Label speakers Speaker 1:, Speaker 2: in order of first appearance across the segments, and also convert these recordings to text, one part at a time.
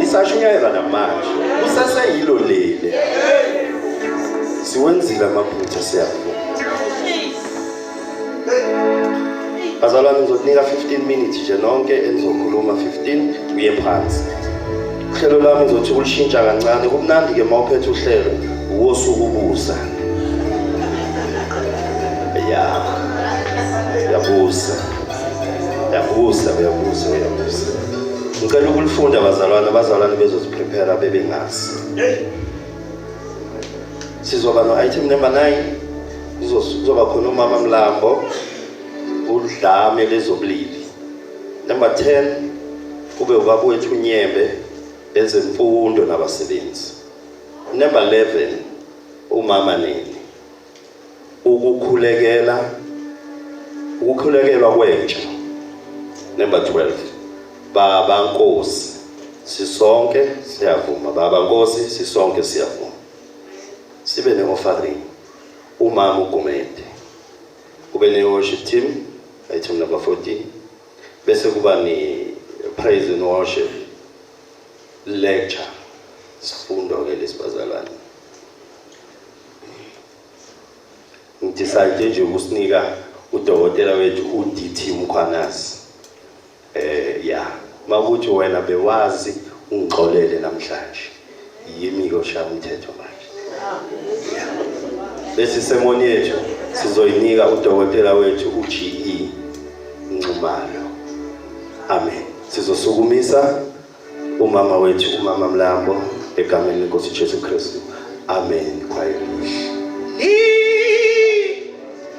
Speaker 1: ngisashunyayela namanje usaseyilo leli siwenzile amaphutha siyavuma. Bazalwane ngizokunika 15 minutes nje nonke enizokhuluma 15 uye phansi. Uhlelo lami ngizothi ulishintsha kancane kumnandi ke mawuphethe uhlelo uwosuku ubusa. Yabusa. Ngicela ukulifunda abazalwane bezoziprepare bebengazi. Sizoba no item number 9 kuzoba khona umama Mlambo udlame lezobulili. Number 10 kube ubabwethu uNyembe ezemfundo nabasebenzi. Number 11 umama Nene ukukhulekelwa kwentsha. Number 12 Baba Nkosi sisonke siyavuma. Baba Nkosi sisonke siyavuma. Sibe ne-offering umama uGumede. Kube ne-worship team item number 14 bese kuba ni-praise and worship lecture sifundo ke lesibazalwane. Ngidecide nje ukusinika udokotela wethu uDT Mkhwanazi. Makuthi wena bewazi ungixolele namhlanje yimi koshaya umthetho manje. Bese semoni yethu sizoyinika udokotela wethu uGE Nxumalo. Amen. Sizosukumisa umama wethu umama Mlambo egameni lenkosi Jesu Kristu. Amen. Kwayelihle.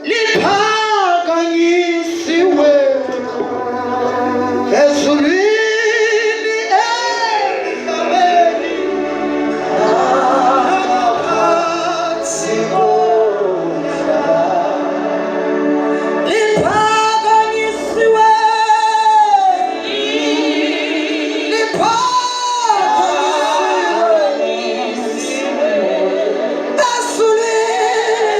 Speaker 2: Liphakanyisiwe ezulwini emhlabeni ngaphansi komhlaba. Liphakanyisiwe ezulwini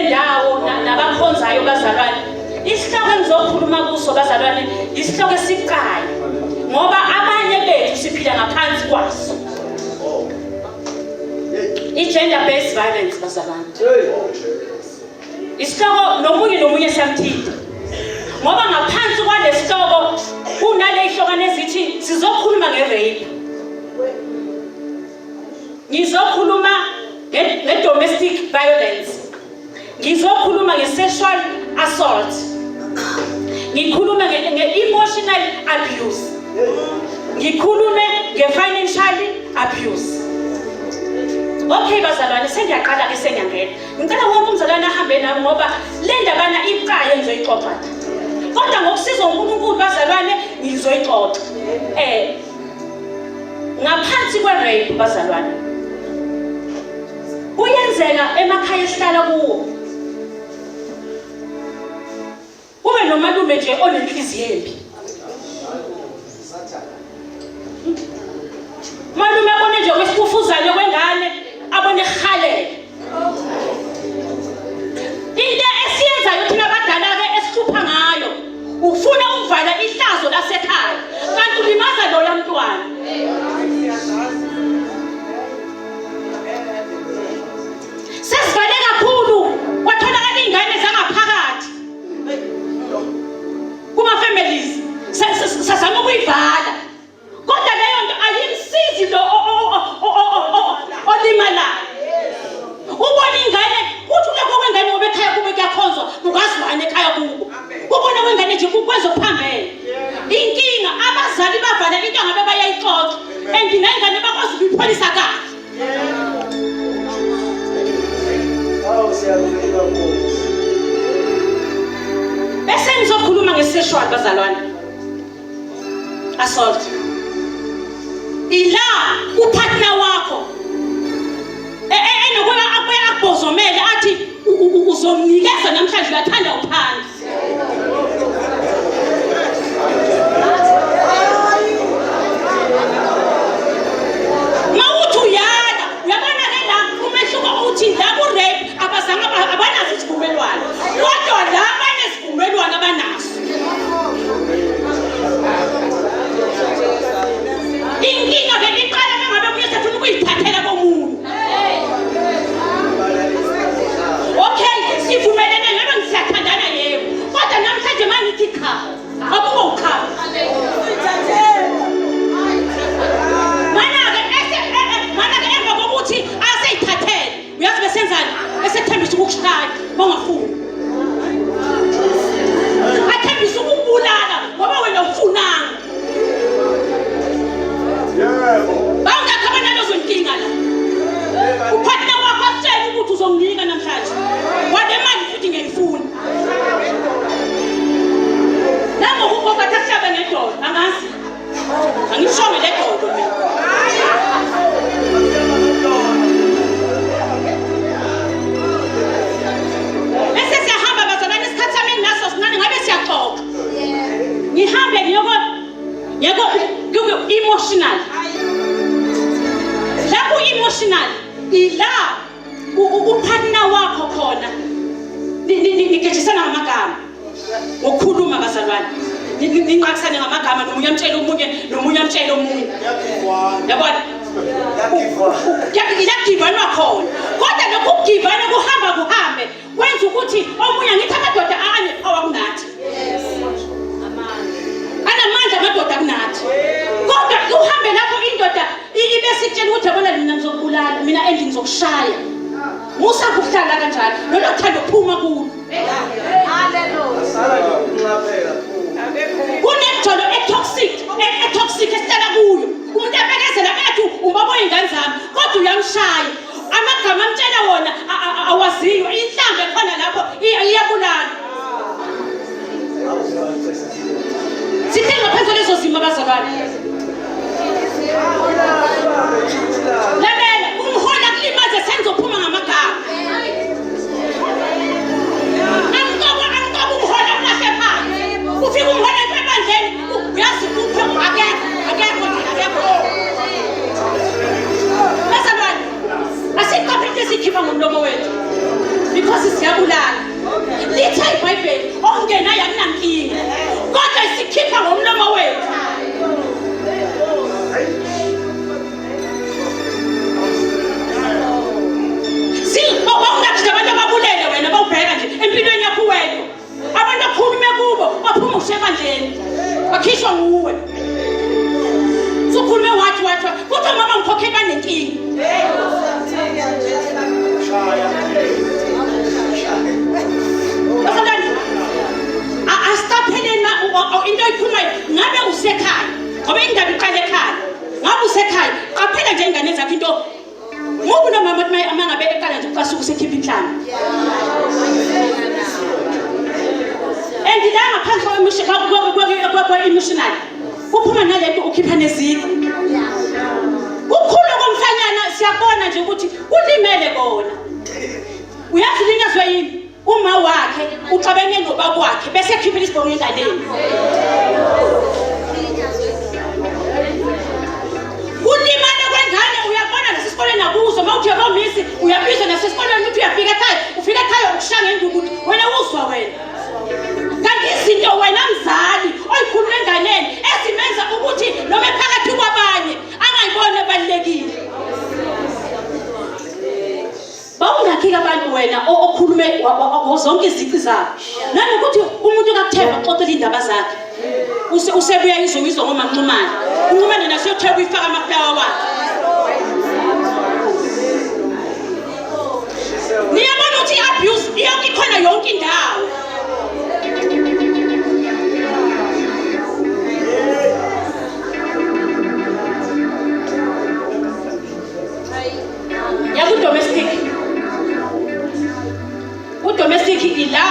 Speaker 3: bendawo nabakhonzayo bazalwane. Isihloko engizokhuluma kuso bazalwane, isihloko esiqhayi. Ngoba abanye bethu siphila ngaphansi kwaso. I-gender based violence bazalwane. Isihloko nomunye siyamthinta. Ngoba ngaphansi kwalesihloko kunale ihlokane ezithi sizokhuluma nge-rape. Ngizokhuluma nge-domestic violence. Ngizokhuluma nge-sexual assault. Ngikhuluma nge-emotional abuse. Ngikhulume nge-financial abuse. Okay bazalwane, sengiyaqala ke sengiyangena. Ngicela wonke umzalwane ahambe nami ngoba le ndabana iqhaye ngizoyixoxa. Kodwa ngokusiza uNkulunkulu bazalwane ngizoyixoxa. Ngaphansi kwe-rape bazalwane. Kuyenzeka emakhaya esihlala kuwo. Ube nomalume nje onenhliziyo embi. Malume abone nje wesifufuzane kwengane, abone khalele. Into esiyenzayo thina abadala ke esihlupha ngayo, ufuna ukuvala ihlazo lasekhaya, kanti ulimaza lo yamntwana. Sesivale kakhulu, kwatholakala ingane zangaphakathi. Kuma families, sasama ukuyivala. Kodwa leyo nto ayimsizi lo olimalayo. Ubona ingane, uthi lokho kwengane ngoba ekhaya kube kuyakhonzwa, ukazwane ekhaya kubo. Ubona kwengane nje kukwenza ukuphambene. Inkinga abazali bavala into ngabe bayayixoxa, and nengane bakwazi ukuyipholisa kahle. Bese ngizokhuluma nge-sexual bazalwane assault. Ila upartner wakho enokuba abuye akubozomele athi uzomnikeza namhlanje uyathanda uphansi. Mawuthi uyala uyabona ke la umehluko uthi la ku-rape abazange abanazo isivumelwano, kodwa la banesivumelwano abanaso. Inkinga ke iqala mengabe kuye sefuna ukuyithathela komuntu. Okay, sivumelene ngoba ngisiyathandana yebo. Kodwa namhlanje mangithi cha, akubo cha. Mana ke emva kokuthi aseyithathele, uyazi besenzani? Esethembisa ukukushaya bongafuni. Athembisa ukubulala ngoba wena ufunanga. Bangakhabana nazo inkinga la. Upartner wakho atshela ukuthi uzomnika namhlanje. Wale mali futhi ngiyifuna. Namo ukuba thathabe ngedolo, angazi. Angisho le dolo mina. Bese siyahamba bazalwane isikhathi sami nginaso sincane ngabe siyaxoxa. Ngihambe ngiyoko emotional. Lapho emotional ila upartner wakho khona nigejisana ngamagama ngokukhuluma bazalwane, ninqakisane ngamagama, nomunye amtshela omunye. Yabona yagivanwa khona, kodwa lokhu ukugivana kuhambe kwenza ukuthi omunye ngithi amadoda anepower kunathi. Anamandla amadoda kunathi. Kodwa uhambe lapho indoda ibe sitshela ukuthi yabona mina ngizokubulala, mina endlini ngizokushaya. Musa ukuhlala kanjalo, noma uthanda ukuphuma kulo. Haleluya. Kunejolo etoxic esihlala kuyo. Umuntu abekezela bethu umbabo ingane zami, kodwa uyamshaya. Amagama amtshela wona awaziyo, inhlambe khona lapho iyabulala. Sithenga phansi lezo zimo abazalwane. Lalela umhola kulimaze sengizophuma ngamagama. Angikobo umhola unahle phansi. Ufika umhola ebandleni uyazi uphe akekho. Bazalwane, asiqaphe into esikhipha ngomlomo wethu. Because siyabulala. empilweni yakho wena. Abantu akhulume kubo baphuma usebandleni. Akhishwa nguwe. Sukhulume wathi kodwa mama ngikhokhela nenkinga. Asitapheleni into oyikhulumayo ngabe usekhaya ngoba indaba iqale ekhaya. Ngabe usekhaya qaphela nje ingane zakho into ngoba nomama uma ngabe eqala nje ukasuka usekhipha inhlamba. Endila ngaphansi kwa-emotional kuphuma nalento ukhipha neziko. Ukukhula komfanyana siyabona nje ukuthi ulimele kona. Uyazi linyazwe yini? Uma wakhe uxabene nobaba wakhe bese ekhipha isibongo enganeni. Ulimane kwengane uyabona nasesikoleni akuzo mawuthi uyabomisi uyabizwa nasesikoleni ukuthi uyafika ekhaya ufika ekhaya ukushanga induku ukuthi wena uzwa wena. Kanti izinto wena mzali oyikhuluma enganeni ezimenza ukuthi noma phakathi kwabanye angayibone ebalekile. Bawungakhika abantu wena okhulume zonke izici zabo. Nanokuthi umuntu kakuthemba uxoxela indaba zakhe. Usebuya izowizwa ngomanxumane. Unxumane naseyotheka uyifaka amaflawa wakhe. Niyabona ukuthi i-abuse ikhona yonke indawo. Domestic ila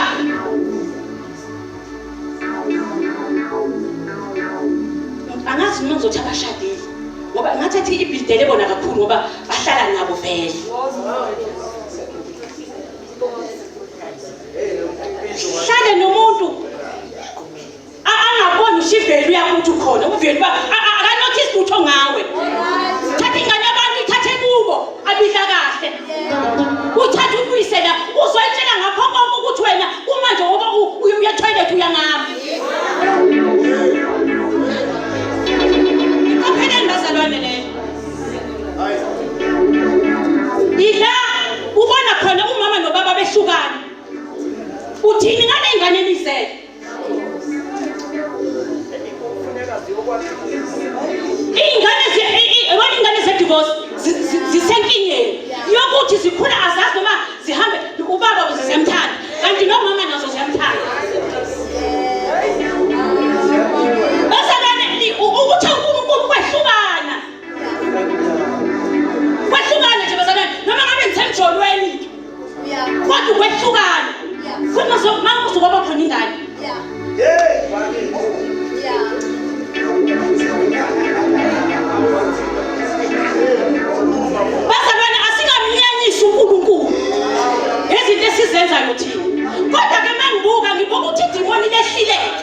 Speaker 3: angazi noma ngizothi abashadile ngoba ngathathi ibhidele bona kakhulu ngoba bahlala nabo vele. Hlale nomuntu angaboni ushivelu yakuthi ukhona uvelu akanotice lutho ngawe. Thatha ingane yabantu ithathe kubo abidla kahle. Uthatha ubuyisela uzoyitshela ngakho konke ukuthi wena uma nje ngoba uya toilet uyangaphi. Kapheleni bazalwane le. Ila ubona khona umama nobaba behlukana. Uthini ngale ingane nizele? Ingane ze-divorce zisenkingeni yokuthi zikhula azazi noma zihambe ubaba zizemthanda kanti nomama nazo ziyamthanda. Bazalwane ukuthi uNkulunkulu kwehlukana nje bazalwane noma ngabe ngisemjolweni kodwa kwehlukana futhi makuzokuba khona ingane. Bazalwane asingamnyanyisi uNkulunkulu ngezinto esizenzayo thina. Kodwa ke mangibuka ngibuka ukuthi idimoni lehlileke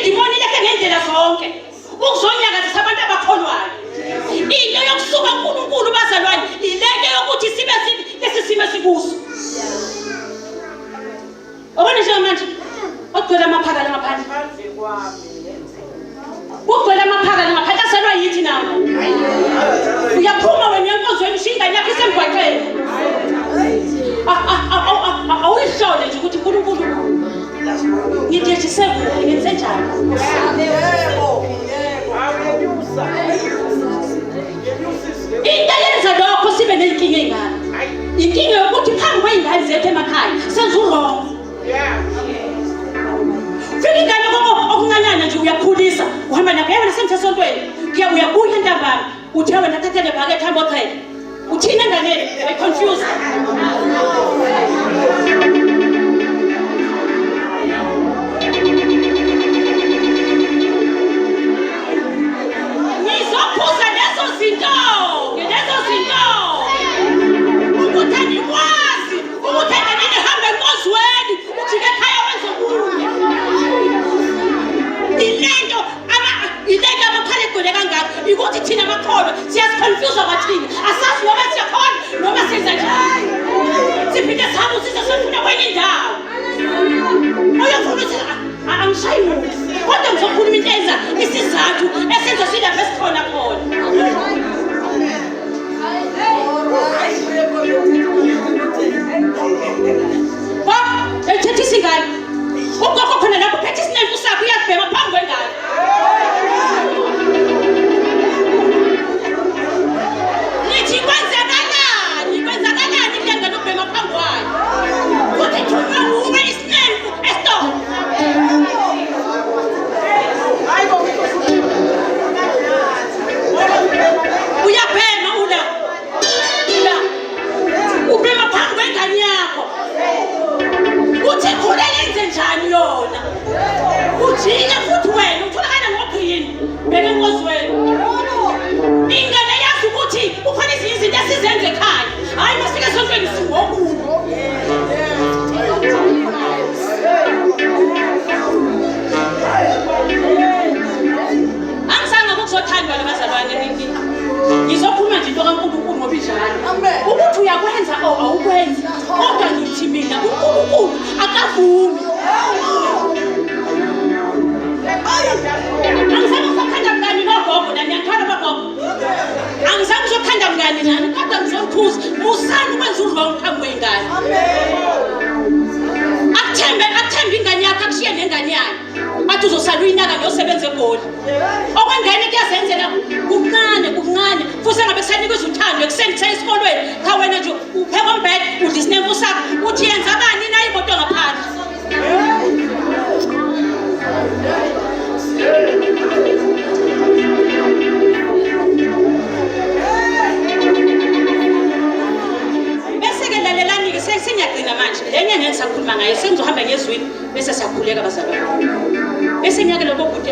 Speaker 3: idimoni lekhe ngendlela zonke ukuzonyakazisa abantu abakholwayo. Into yokusuka uNkulunkulu bazalwane ileke yokuthi sibe lesi simo sikuso. Obona nje manje ogcwele amaphakala ngaphandle. Ugcwele amaphakala ngaphandle asalwa yithi nawe. Uyaphuma wena enkozweni shingane yakho isemgwaqeni. Awuyihlole nje ukuthi uNkulunkulu ngidejise ngenze njani. Into yenza lokho sibe nenkinga engane. Inkinga yokuthi phambi kwey'ngane zethu emakhaya senza urongo. Fika ingane okuncanyana nje uyakhulisa uhamba nakho yebo nasemthethontweni uyabuya ntambama uthi wena thathele bhakethe hamba ochela uthini engane wayiconfuse. Ngizophuza lezo zinto ukuthi angikwazi ukuthi engane ihambe enkozweni ujike ekhaya wenze kunye. Ilento amakhala egcwele kangaka ukuthi thina amakholwa siyaziconfuse bathina asazi noma siyakhona noma senza njani. wrong phambi kwengane. Akuthembe ingane yakho akushiye nengane yakhe. Athi uzosala uyinaka nosebenza eGoli. Okwengane kuyazenzela kuncane futhi engabe kusanikeza uthando ekuseni esikolweni cha wena nje upheka umbhede udisinemfu sakho uthi yenza bani na imoto ngaphandle. Bese ke lalelani ke sengiyagcina manje lenye ngeke sakhuluma ngayo sengizohamba ngezwini bese siyakhuleka bazalwane. Bese ngiyake lokho ukuthi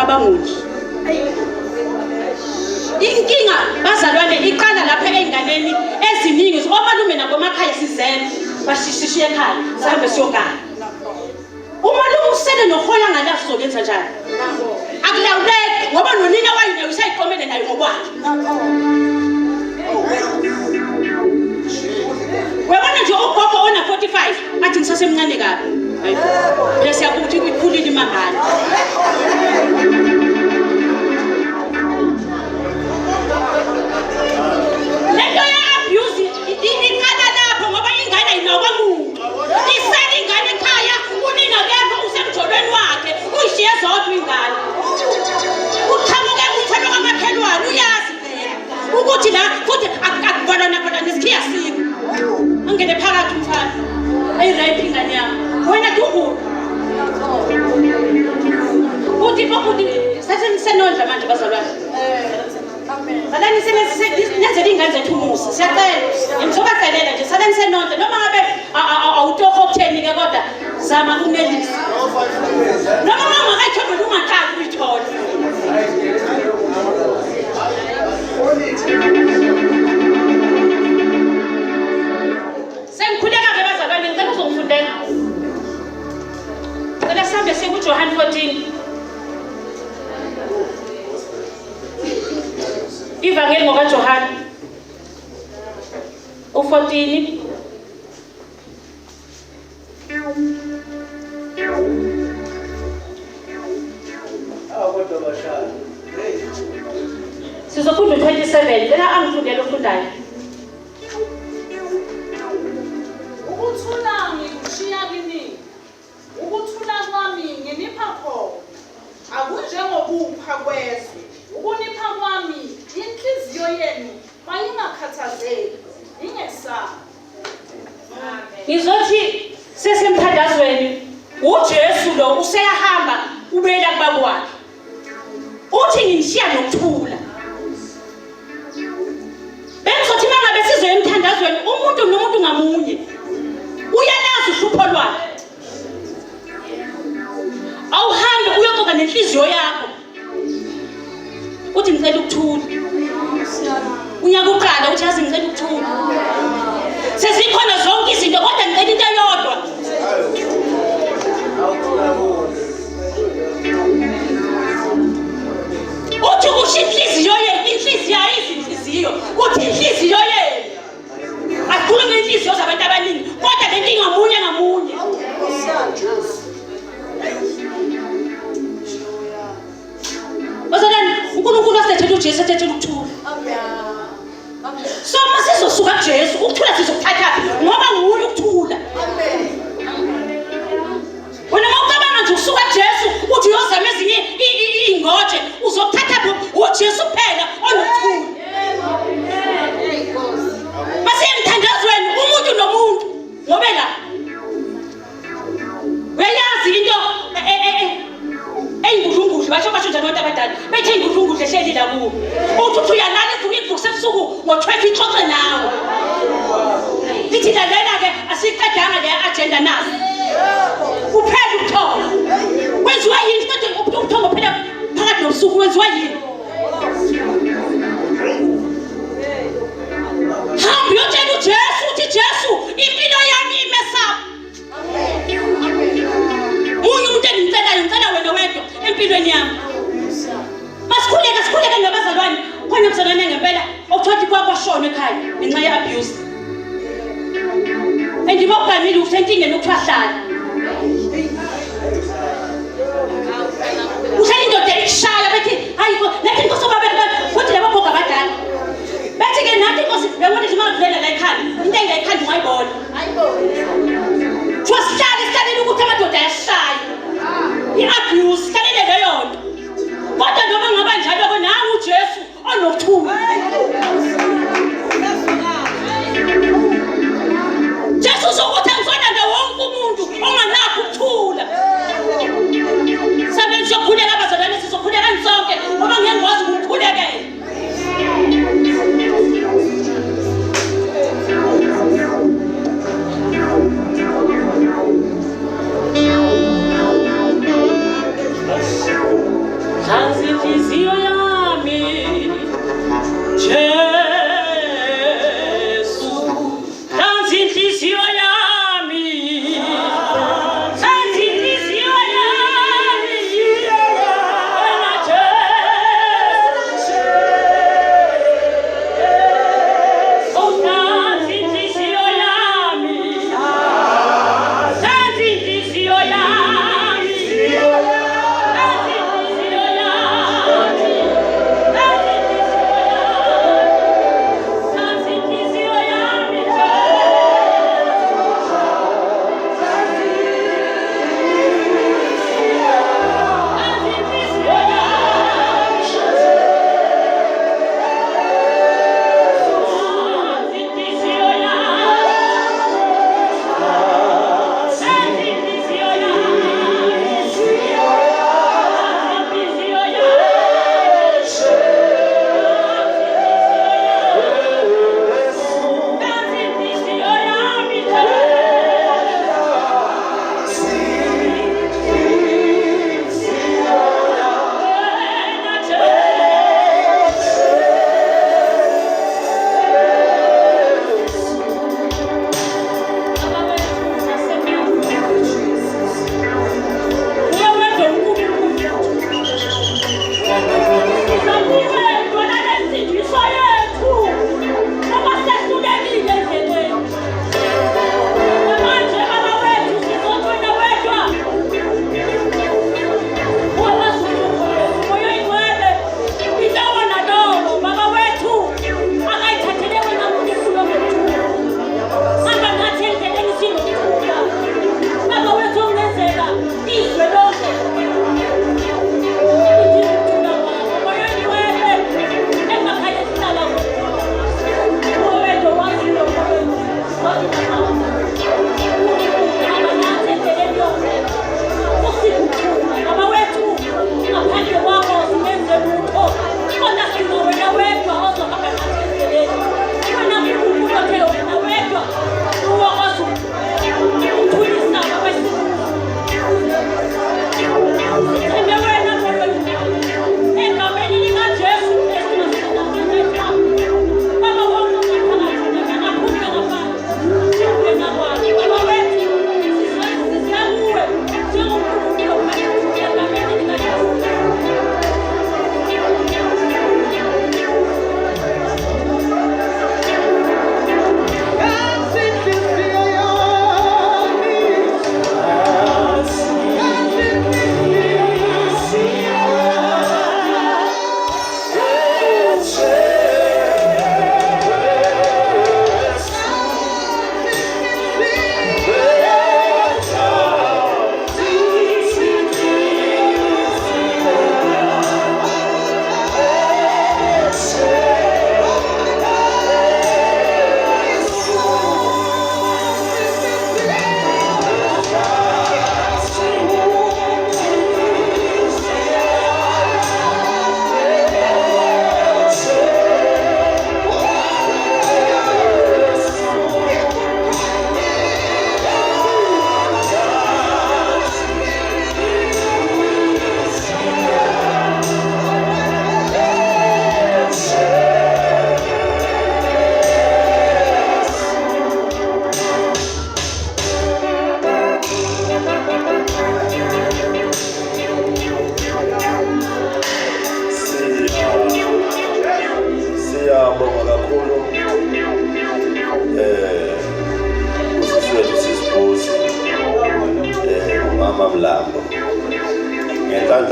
Speaker 3: abanguthi inkinga bazalwane iqala lapha einganeni eziningi omalume nabo emakhaya sizene bashishishiye ekhaya sihambe siyogana. Umalume usele nohola ngalafu uzokwenza njani? Akulawuleki ngoba nonina wayine usayiqomele nayo ngokwakhe. Wabona nje ugogo ona 45 athi ngisasemncane kabi. Bese siyabuthi ikhulile imangala. Lento ya abuse iqala lapho ngoba ingane ayinokwa muntu. Isele ingane ekhaya unina kepha usemjolweni wakhe uyishiye zodwa ingane. Uqhamuke uthelo kwamakhelwane uyazi phela ukuthi la futhi akuvalana nesikhiya sikho. Angene phakathi umfana. Ayirape ingane yakho. Wena duku. Uthi senodla manje bazalwane. Salani nenzela ingane zethu umusa. Siyacela. Ngizobacelela nje salani senodla noma ngabe awutoko okutheni ke kodwa zama ukunelisa. Noma ungakayithobela ungathaki uyithola. Sengikhuleka ke bazalwane ngicela uzongifundela. Ngicela sihambe siye kuJohn 14. Ivangeli ngokaJohane 14 sizofunda 27 lena angifundele ufundayo.
Speaker 4: Ukuthula ngikushiya kini. Ukuthula kwami nginipha khona. Akunjengobupha kwezwe. Ukunipha kwami inhliziyo yenu mayingakhathazeki. Ingesaba.
Speaker 3: Ngizothi sesemthandazweni uJesu lo useyahamba ubela kubaba wakhe. Uthi ngishiya nokuthula. Bengizothi mangabe sizo emthandazweni umuntu nomuntu ngamunye uyalazi uhlupho lwakhe. Awuhambe uyoxoxa nenhliziyo yakho. Uthi ngicela ukuthula. Unyaka uqala uthi yazi ngicela ukuthula. Sezikhona zonke izinto kodwa ngicela into eyodwa. Uthi kusho inhliziyo yenu, inhliziyo ayizinhliziyo. Uthi inhliziyo yenu. Akukhulume inhliziyo zabantu abaningi kodwa lento ingamunye ngamunye. Bazalwane uNkulunkulu wasethela uJesu ethethela ukuthula. So masizosuka kuJesu ukuthula sizokuthatha ngoba nguye ukuthula. Wena mawucabanga nje ukusuka kuJesu uthi uyozama ezinye ingoje uzokuthatha uJesu kuphela onokuthula. Masemthandazweni umuntu nomuntu ngobe la uyayazi into eyingudlungudlu basho njalo abantu abadala bethe ingudlungudlu ehleli la kuwo uthi uyalala ivuke sebusuku ngo12 ixoxe nawe lithi lalela ke asiqedanga le agenda nazo kuphela ukuthola kwenziwa yini kodwa ukuthomba phela phakathi nobusuku kwenziwa yini hambi yotshela uJesu uthi Jesu impilo yami imesapha munye umuntu ngicela wena wedwa empilweni yami. Masikhuleke nabazalwane khona mzalwane ngempela okuthathi kwashona ekhaya ngenxa ye-abuse. Andibawuganile usenkingeni ukuhlala. Uhlala indoda ishaya bethi hayi nathi inkosi babethi futhi labo gogo abadala. Bethi ke nathi inkosi yabona nje mangivela la ekhaya into engayikhandi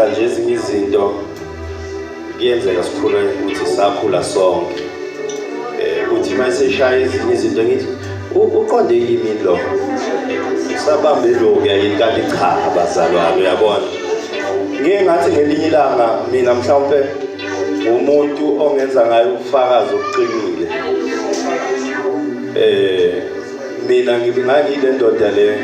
Speaker 1: Ngiyacabanga nje ezinye izinto kuyenzeka sikhule ukuthi sakhula sonke. Uthi mase shaya ezinye izinto ngithi uqonde yini lo? Sabambe lo kuyayini kanti cha abazalwane uyabona. Ngeke ngathi ngelinye ilanga mina mhlawumbe umuntu ongenza ngayo ubufakazi obuqinile. Mina ngibingayile ndoda le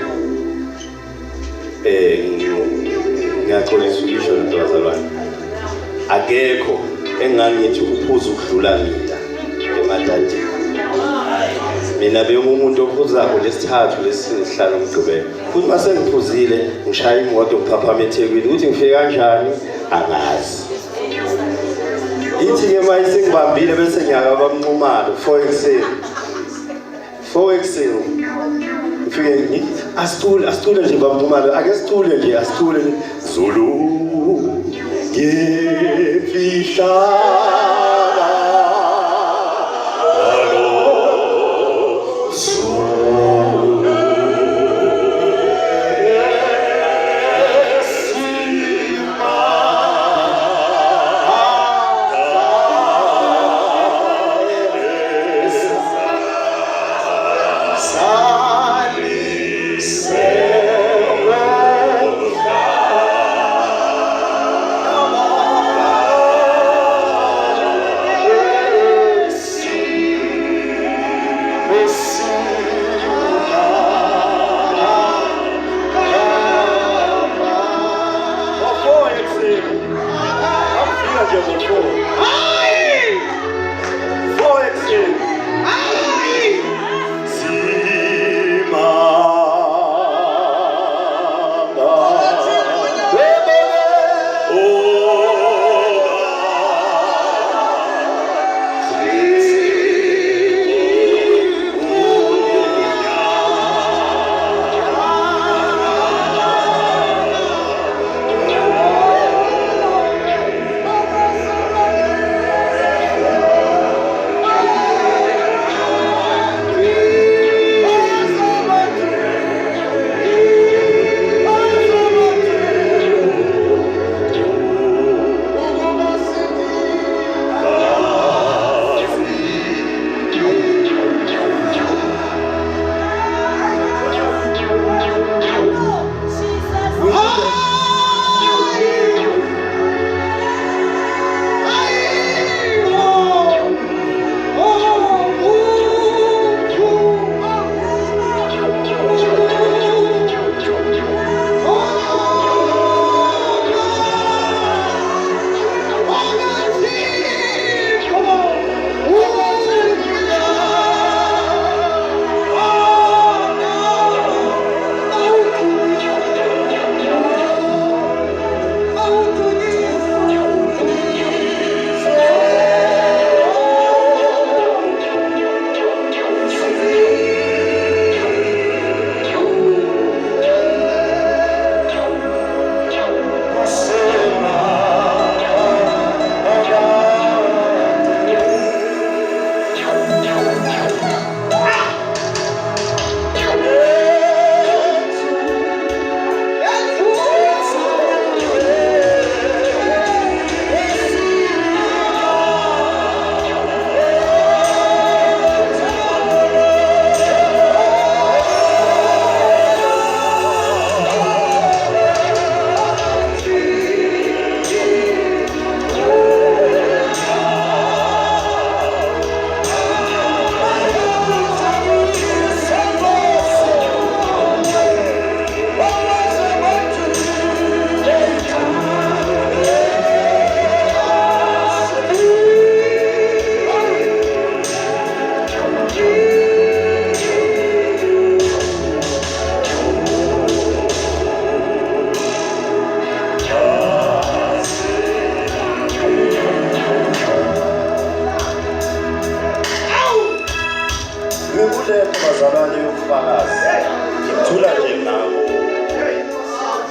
Speaker 1: ngiyaxolisa ukisho lento bazalwane. Akekho engangithi uphuza ukudlula mina emadadeni. Mina bengumuntu ophuzayo lesithathu lesisihlanu umgqibelo. Futhi mase ngiphuzile ngishaya imoto ngiphaphama eThekwini ukuthi ngifike kanjani angazi. Ithi ke manje ngibambile bese ngiyaka bamnqumalo 4 ekseni. 4 ekseni. Ngifike ngithi asithule nje bamnqumalo ake sithule nje asithule Zulu ngefihla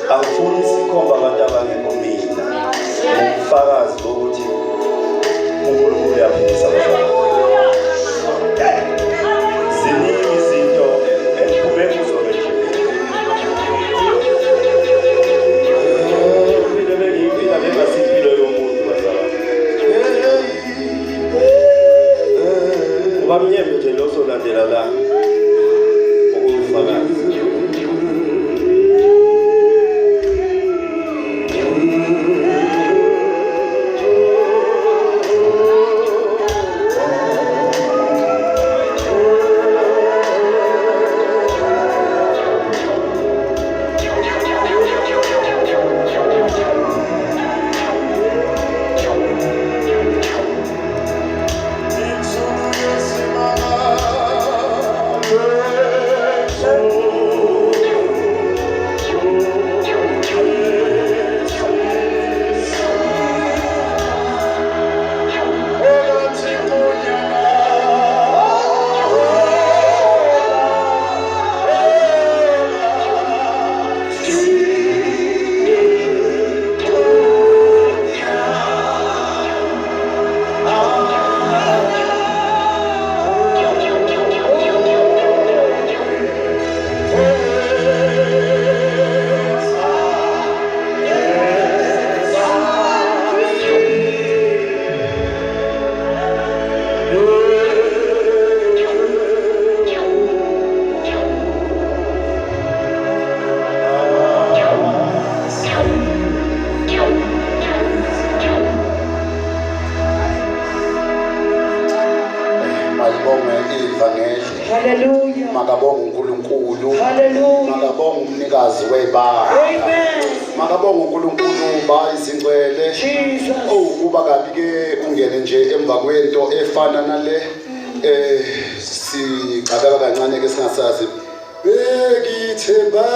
Speaker 1: Angifuni sikhomba abantu abangekho mina. Ubufakazi bokuthi uNkulunkulu uyaphilisa abazalwane. Ziningi izinto engiphume kuzo nje.
Speaker 2: Hallelujah.
Speaker 5: makabonga uNkulunkulu
Speaker 2: Hallelujah.
Speaker 5: makabonga umnikazi webala
Speaker 2: Amen.
Speaker 5: makabonga uNkulunkulu bayizingcwele
Speaker 2: Jesus.
Speaker 5: kuba kabi ke ungene nje emva kwento efana nale sicabeka kancane ke singasazi bekithemba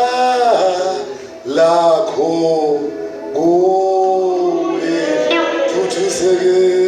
Speaker 5: lakho kuwe thuthuseke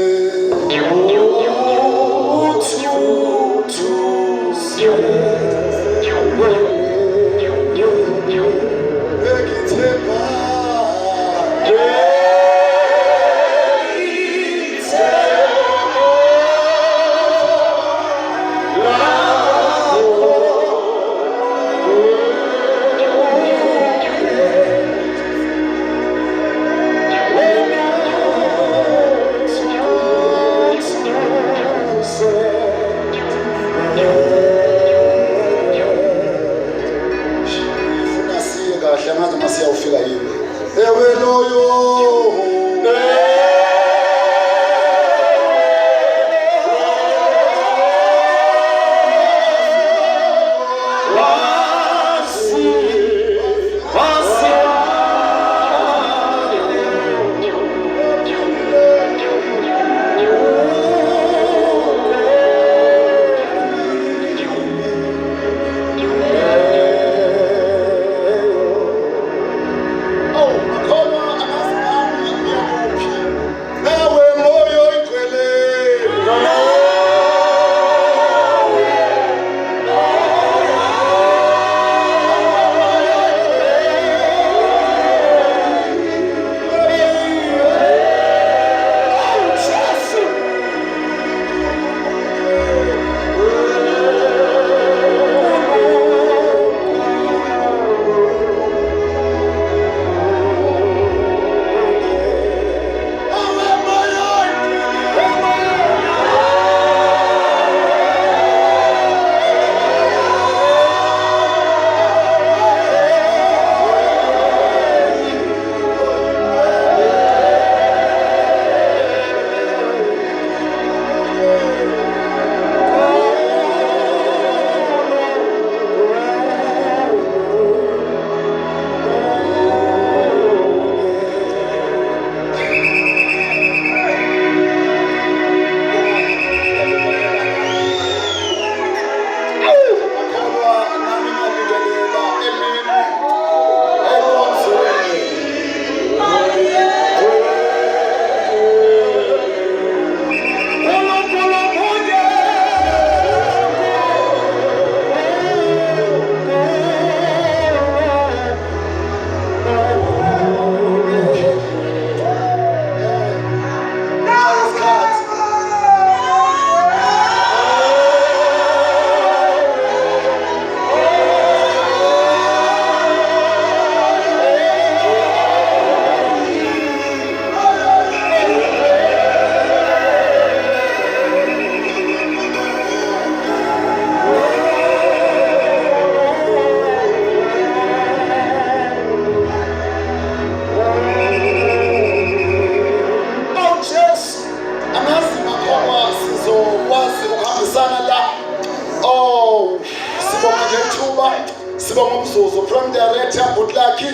Speaker 5: sibonga umzuzu from director Butlaki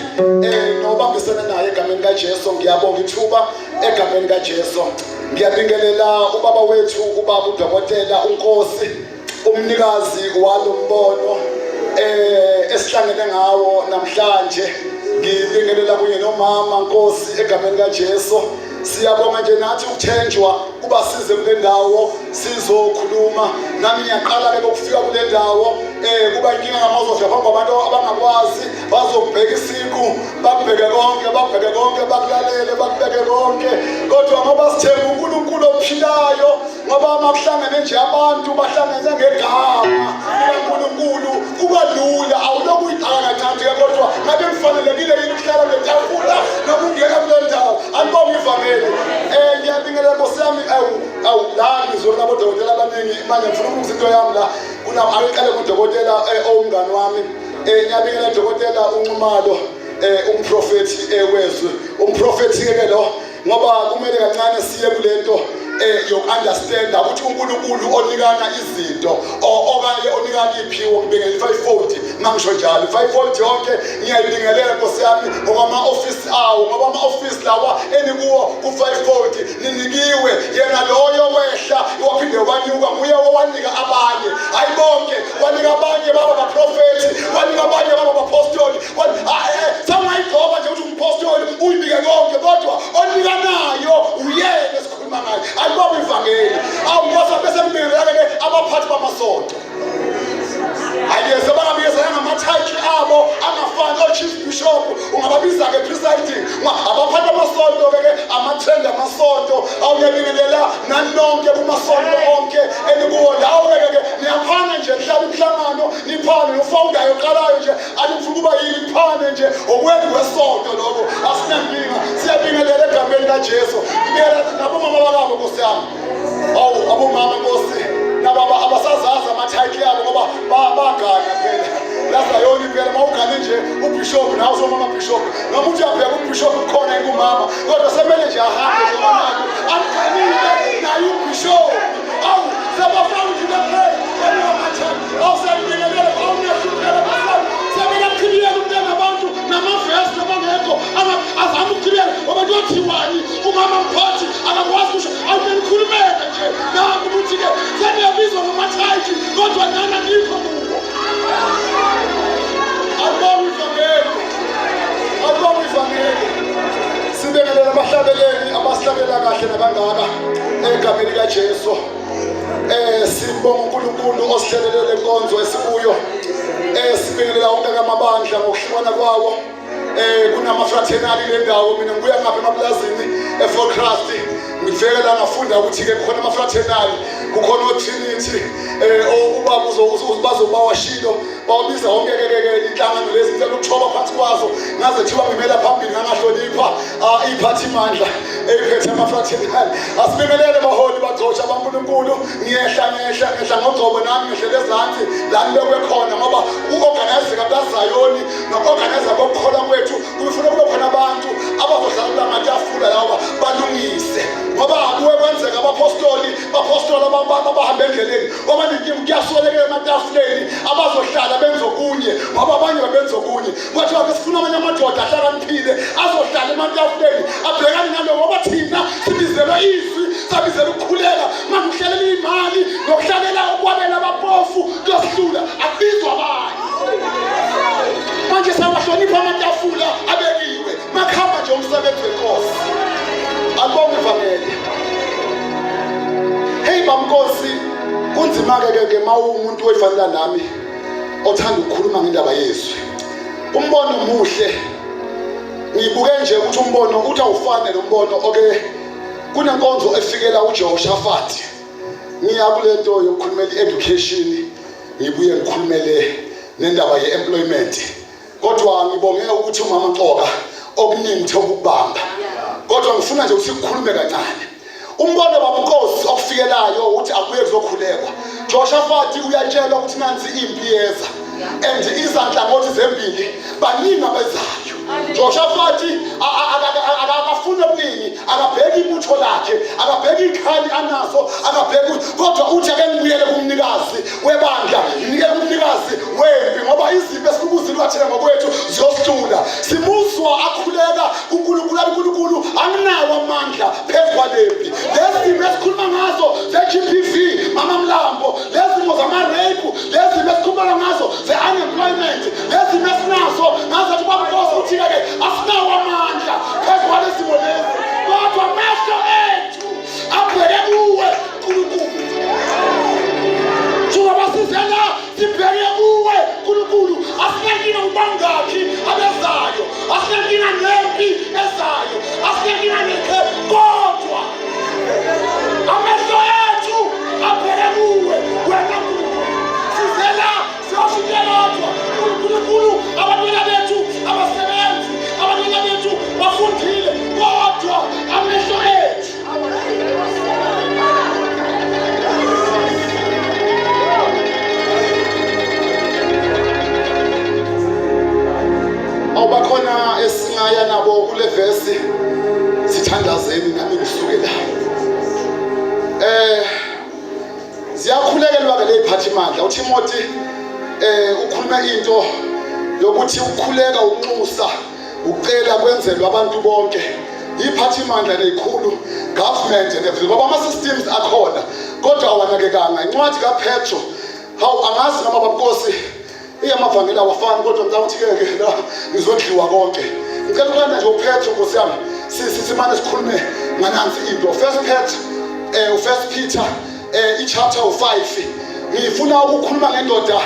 Speaker 5: nobambisana naye egameni kaJesu ngiyabonga ithuba egameni kaJesu ngiyabingelela ubaba wethu ubaba uDokotela uNkosi umnikazi walombono esihlangene ngawo namhlanje ngibingelela kunye nomama Nkosi egameni kaJesu siyabonga nje nathi ukuthenjwa kuba size kule ndawo sizokhuluma nami ngiyaqala ke ukufika kule ndawo kuba inkinga ngamazofika phambi kwabantu abangakwazi bazobheka isiku babheke konke bakulalele bakubeke konke kodwa ngoba sithemba uNkulunkulu ophilayo ngoba makuhlangene nje abantu bahlangene ngegama likaNkulunkulu kuba lula awulokhu uyidala kancane kodwa ngabe kufanelekile yini ukuhlala letafula nokungena kule ndawo alibonga ivangeli ngiyabingelela Nkosi yami la ngizona abodokotela abaningi manje ngifuna ukulungisa into yami la kuna ayiqale kudokotela owumngani wami ngiyabingelela dokotela uNxumalo umprofeti wezwe umprofeti ke lo ngoba kumele kancane siye kulento yoku-understanda ukuthi uNkulunkulu onikana izinto okanye onikana iphiwo ngibingela i-540 mangisho njalo i-540 yonke ngiyayibingelela Nkosi yami ngokwama-ofisi awo ngoba ama-ofisi lawa enikuwo ku-540 ninikiwe yena loyo wehla waphinde wanyuka nguye owanika abanye hayi bonke wanika abanye baba baprofethi wanika abanye baba bapostoli sangayigcoba nje ukuthi umpostoli uyibike konke kodwa onikanayo uyena esikhuluma ngayo ayibaba ivangeli awukosa bese mbingelelake abaphathi bamasonto ayese bangabiyezana ngamathayitli abo angafani o-chief bishop ungababiza-ke presiding abaphathi bamasonto-ke amatrend amasonto awuyabingelela nanonke kumasonto onke enikuwo lawo-ke niyaphana nje mhlaba imihlangano niphane nofawundayo oqalayo nje anifuna ukuba yini niphane nje okweni kwesonto lokho asinankinga siyabingelela egameni kaJesu ngibingelela nabomama bakabo Nkosi yami abomama Nkosi nababa abasazazi amathayitli yabo ngoba bagana phela lasayoni phela mawugane nje ubishop nawe somama bishop noma uthi uyabheka ubishop khona engumama kodwa semele nje ahambe njengoba amkhanile naye ubishop sabafana nje lapha amathayitli awusabingelela awunehlukela basana semele kukhuliyela umntana abantu namavesi nabangekho azama ukukhuliyela ngoba kuyothiwani umama mphathi akakwazi kusho awukhulumeka nje naku ukuthi-ke seniyabizwa ngamathayitli kodwa nana nikho kuwo Alibonge ivangeli sibingelela abahlabeleli abasihlabelela kahle nabangaka egameni kaJesu sibonga uNkulunkulu osihlelelele inkonzo esikuyo sibingelela wonke amabandla ngokuhlukana kwawo kunamafraternali le ndawo mina ngibuya ngapha emaplazini eForcrest ngifekela ngafunda ukuthi-ke kukhona amafraternali kukhona oTrinity ubaba bazobawashilo bawabiza wonke-ke inhlangano lezi ngicela ukuthoba phansi kwazo ngaze thiwa ngimela phambili ngangahlonipha iy'phathimandla ey'phethe amafraternali asibingelele baholi bagcotsha baNkulunkulu ngiyehla ngogcobo nami ngihlele ezansi la ngibekwe khona ngoba u-organizer kaZayoni no-organizer kokukholwa kwethu kufuna kube khona abantu abazohlala kula matafula lawa balungise ngoba kuwe kwenzeka abapostola abahambe endleleni abaningi kuyaswelekela ematafuleni abazohlala benze okunye ngoba abanye babenza okunye kwathiwa sifuna amanye amadoda ahlakaniphile azohlala ematafuleni abhekane nalo ngoba thina sibizelwe izwi sabizela ukukhuleka manje uhlalela imali nokuhlalela ukwabela abapofu kuyosihlula akubizwa abanye manje sabahlonipha amatafula abekiwe makuhamba nje umsebenzi wenkosi alibonge ivangeli hey bamnkosi kunzima-ke mawumuntu oyifanela nami othanda ukukhuluma ngendaba yezwi umbono muhle ngibuke nje ukuthi umbono uthi awufane nombono kunenkonzo efikela uJehoshafati ngiya kule nto yokukhulumela i-education ngibuye ngikhulumele nendaba ye-employment kodwa ngibonge ukuthi umama Nxoka okuningi uthe ukubamba kodwa ngifuna nje ukuthi kukhulume kancane umbono babunkosi okufikelayo ukuthi akuye kuzokhulekwa Jehoshafati uyatshelwa ukuthi nansi impi yeza and izanhlangothi zembili baningi abezayo Jehoshafati akafuna okuningi akabheki ibutho lakhe akabheki ikhali anaso akabheki kodwa uthi ake ngibuyele kumnikazi webandla ngike kumnikazi wempi ngoba izipho esikubuzilwathela ngokwethu ziyositula simuzwa akhuleka kuNkulunkulu anginawo amandla phezu kwalempi lezi esikhuluma ngazo ze-GBV mama Mlambo lezi zama-rape lezi esikhuluma ngazo ze-unemployment lezi esinazo ngazo ukuthi babonke ukuthi-ke asinawo amandla phezu kwalezimo lezi kodwa amehlo ethu abheke kuwe uNkulunkulu njengoba sizela sibheke kuwe uNkulunkulu asinankinga ubangakhi abezayo asinankinga nempi ezayo asinankinga nekhefu kodwa amehlo ethu abheke kuwe wena sizela siyoshikelodwa uNkulunkulu abantwana bethu abasebenzi abantwana bethu bafundile kodwa amehlo ethu awubakhona esingaya nabo kule vesi sithandazeni nami ngisuke la iziphathimandla. uTimothy ukhuluma into yokuthi ukukhuleka ukunxusa ucela kwenzelwe abantu bonke, iphathimandla nezikhulu, government and everything, ngoba ama-systems akhona kodwa awanakekanga. Incwadi kaPetro, hawu angazi noma babunkosi iyamavangeli awafani kodwa ngicabanga ukuthi ke la ngizodliwa konke. Ngicela ukulanda nje uPetro Nkosi yami, sithi manje sikhulume nganansi into. First Peter ichapter 5, ngifuna ukukhuluma ngendoda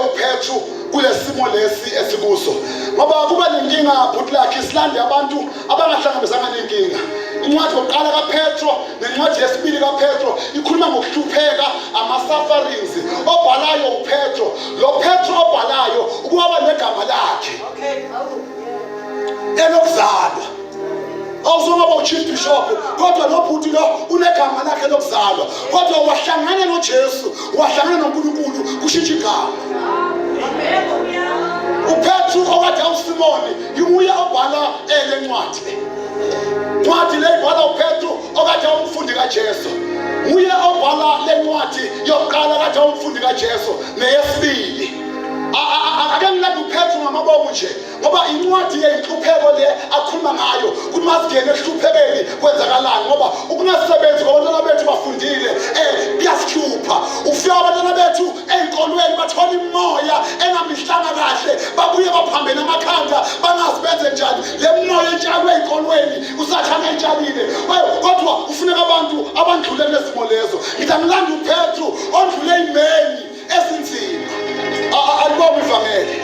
Speaker 5: uPetro kulesimo lesi esikuso, ngoba kuba nenkinga bhutlakhi silande abantu abangahlangabezanga nenkinga. Incwadi yokuqala kaPetro nencwadi yesibili kaPetro ikhuluma ngokuhlupheka, ama-sufferings. Obhalayo uPetro, lo Petro obhalayo ukuba negama lakhe elokuzalwa. Awuzongaba uchief bishop kodwa lo bhuti lo unegama lakhe lokuzalwa, kodwa wahlangana noJesu, wahlangana noNkulunkulu kushintsha igama. uPetru okade uSimoni nguye obhala le ncwadi. Ncwadi le ibhala uPetru okade umfundi kaJesu, nguye obhala le ncwadi yokuqala kade umfundi kaJesu neyesibili. Ake ngilanda uPetru ngamabomu nje ngoba incwadi yeyinhlupheko le akhuluma ngayo, kuthi masingene ehluphekeni kwenzakalani, ngoba ukungasebenzi kwabantwana bethu bafundile kuyasihlupha. Ufika abantwana bethu ey'nkolweni bathola imimoya engamihlanga kahle, babuye baphambene amakhanda bangazi benze njani. Le mimoya etshalwe ey'nkolweni usathane etshalile, kodwa kufuneka abantu abandlule kulezimo lezo. Ngithi angilanda uPetru ondlule iy'meni ezinzima. Alibonge ivangeli,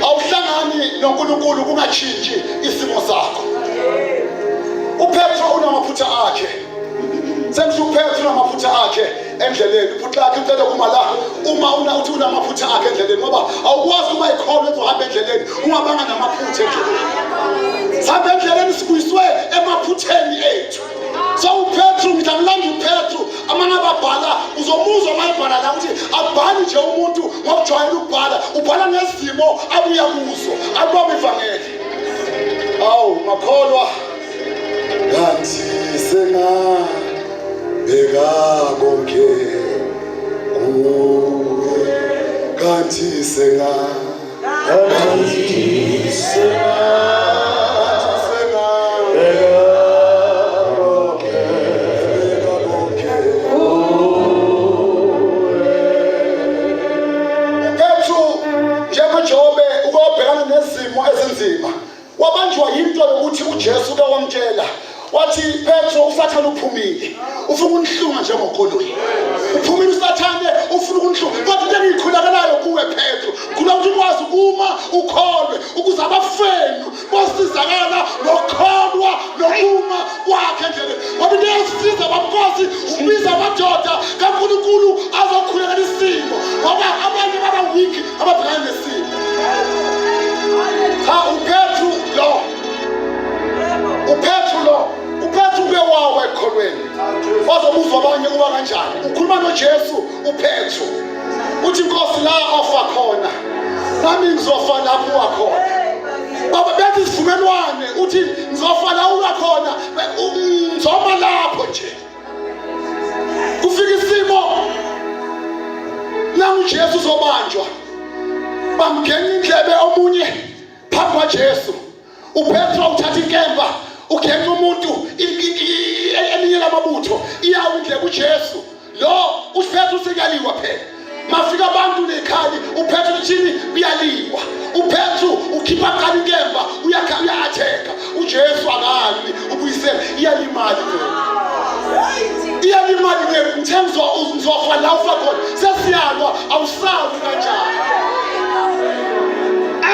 Speaker 5: awuhlangani noNkulunkulu kungatshintshi isimo sakho. uPetro unamaphutha akhe, sengisho uPetro unamaphutha akhe endleleni. Iphutha lakhe ucela kuma la uma uthi unamaphutha akhe endleleni, ngoba awukwazi uma ikhono ezohamba endleleni ungabanga namaphutha endleleni. Sabe endleleni sibuyiswe emaphutheni ethu. So uPetru, ngithi angilanda uPetru amangababhala uzomuzwa mayibhala la ukuthi akubhali nje umuntu ngokujwayela ukubhala, ubhala ngezimo abuya kuzo. Alibonge ivangeli. Awu makholwa kanti sengabheka konke kuwe, kanti njengoJobe ukubhekana nezimo ezinzima, wabanjwa yinto yokuthi uJesu ke wamtshela wathi, Petro usathane uphumile, ufuna unihlunga njengokolweni. Uphumile usathane ufuna unihlunga, kodwa into engiyikhulekelayo kuwe Petro, khula ukuthi ukwazi ukuma ukholwe ukuze abafenu bosizakala nokholwa nokuma kwakhe endleleni. Ngoba into esisiza babunkosi ubiza amadoda kaNkulunkulu azokhulekela isimo, ngoba abanye baba weak ababhekana nesimo. Cha uPetru bewawa ekholweni, wazobuzwa abanye kuba kanjani. Ukhuluma noJesu uPetru uthi, Nkosi la ofa khona nami ngizofa lapho wakhona. Baba bethi isivumelwane uthi ngizofa la uyakhona, ngizoma lapho nje. Kufika isimo nangu Jesu uzobanjwa, bamgena indlebe omunye phambi kwaJesu. uPetru uthatha inkemba ugenxa umuntu elinye lamabutho iyawo indlebe uJesu. Lo uPetru sekaliwa phela, mafika abantu nekhali uPetru uthini uyaliwa. uPetru ukhipha qala inkemba uya-atheka uJesu akali ubuyisela iyalimali ngithe ngizofa la ufa khona, sesiyalwa awusazi kanjani.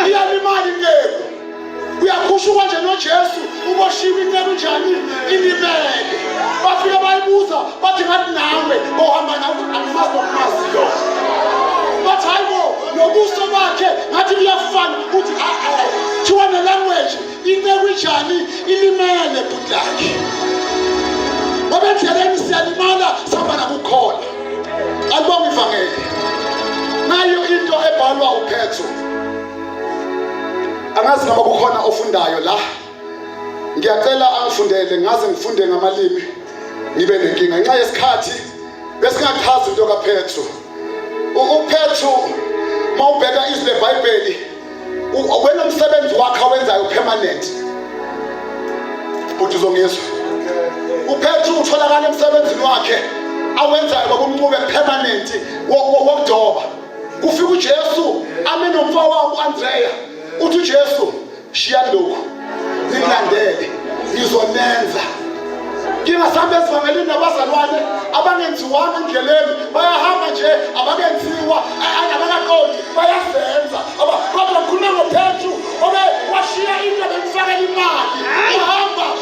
Speaker 5: Iyalimali ngeke uyakhushuka nje noJesu uboshiwe inceba njani ilimele. Bafika bayibuza bathi ngathi nawe ohamba nawe angimazi nokumazi lo, bathi hayibo nobuso bakhe ngathi kuyafana ukuthi thiwa nelanguage inceba njani ilimele bhutlakhe. Ngoba endleleni siyalimala sihamba nakukhona. Alibonge ivangeli. Nayo into ebhalwa uPetru, angazi noma kukhona ofundayo la, ngiyacela angifundele, ngaze ngifunde ngamalimi ngibe nenkinga ngenxa yesikhathi besingachazi into kaPetru. uPetru mawubheka izwi leBhayibheli wena umsebenzi wakhe awenzayo permanent. Uthi uzongizwa. uPetru utholakala emsebenzini wakhe awenzayo bakumncube permanent wokudoba. Kufika uJesu ame nomfowabo uAndrea. Uthi uJesu shiya lokhu nilandele ngizonenza. Kingasambe esivangelini nabazalwane abangenziwanga endleleni bayahamba nje abakenziwa abakaqondi bayasenza kodwa khona ngoPetru obe washiya into bemfakela imali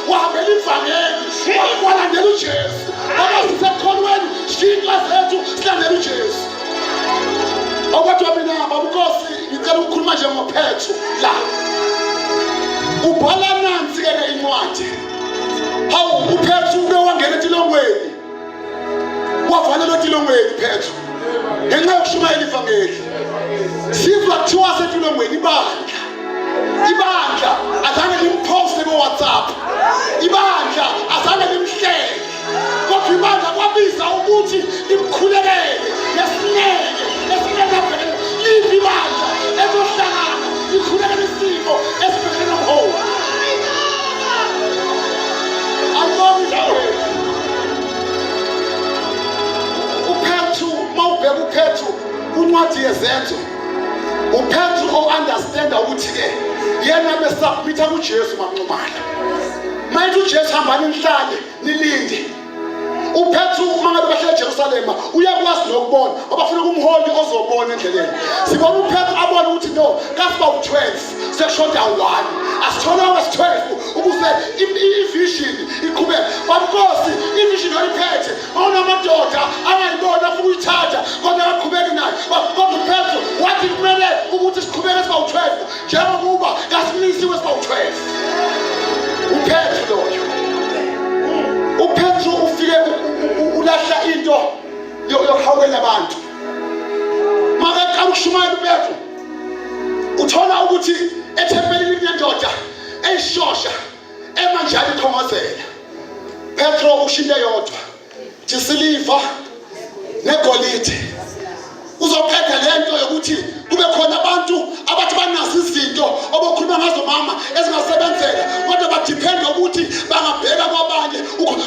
Speaker 5: wahambela ivangeli walandela uJesu abasisekholweni shinqa zethu silandela uJesu. Okwathiwa mina babukosi ngicela ukukhuluma nje ngoPetru la ubhala nansi-ke incwadi. Hawu uPetru uke wangena etilongweni wavalelwa etilongweni uPetru ngenxa yokushumayela ivangeli. Sizwa kuthiwa setilongweni ibandla azange limphoste kuWhatsApp, ibandla azange limhleke, kodwa ibandla kwabiza ukuthi limkhulekele nesineke abhekene livi ibandla ezohlangana likhulekele isimo esibhekene nomholi. uPetru kuncwadi yezenzo uPetru o-understanda ukuthi-ke yena besubmitha kuJesu manqumala. Mayithi uJesu hambani nihlale nilinde. uPetru mangabe bahlala eJerusalema uyakwazi nokubona abafuna kumholi ozobona endleleni. Sibona uPetru abona ukuthi no kasiba u12 sekushoda u1 asithola wesi12 ukuze ivision iqhubeke. Bankosi ivision oyiphethe awunamadoda angayibona afuna uyithatha kodwa aqhubeki nayo. Kodwa uPetru wathi kumele ukuthi siqhubeke siba u12 njengoba kasimisiwe siba u12. uPetru loyo uPetru ufike ulahla into yokuhawela abantu. Makaqala ukushumayela uPetru uthola ukuthi ethempelini kunendoda eyishosha emanjalo ikhongozela. Petru ushinde yodwa isiliva negolide uzoqeda lento yokuthi kube khona abantu abathi banazo izinto obokhuluma ngazo mama ezingasebenzela kodwa badepend ukuthi bangabheka kwabanye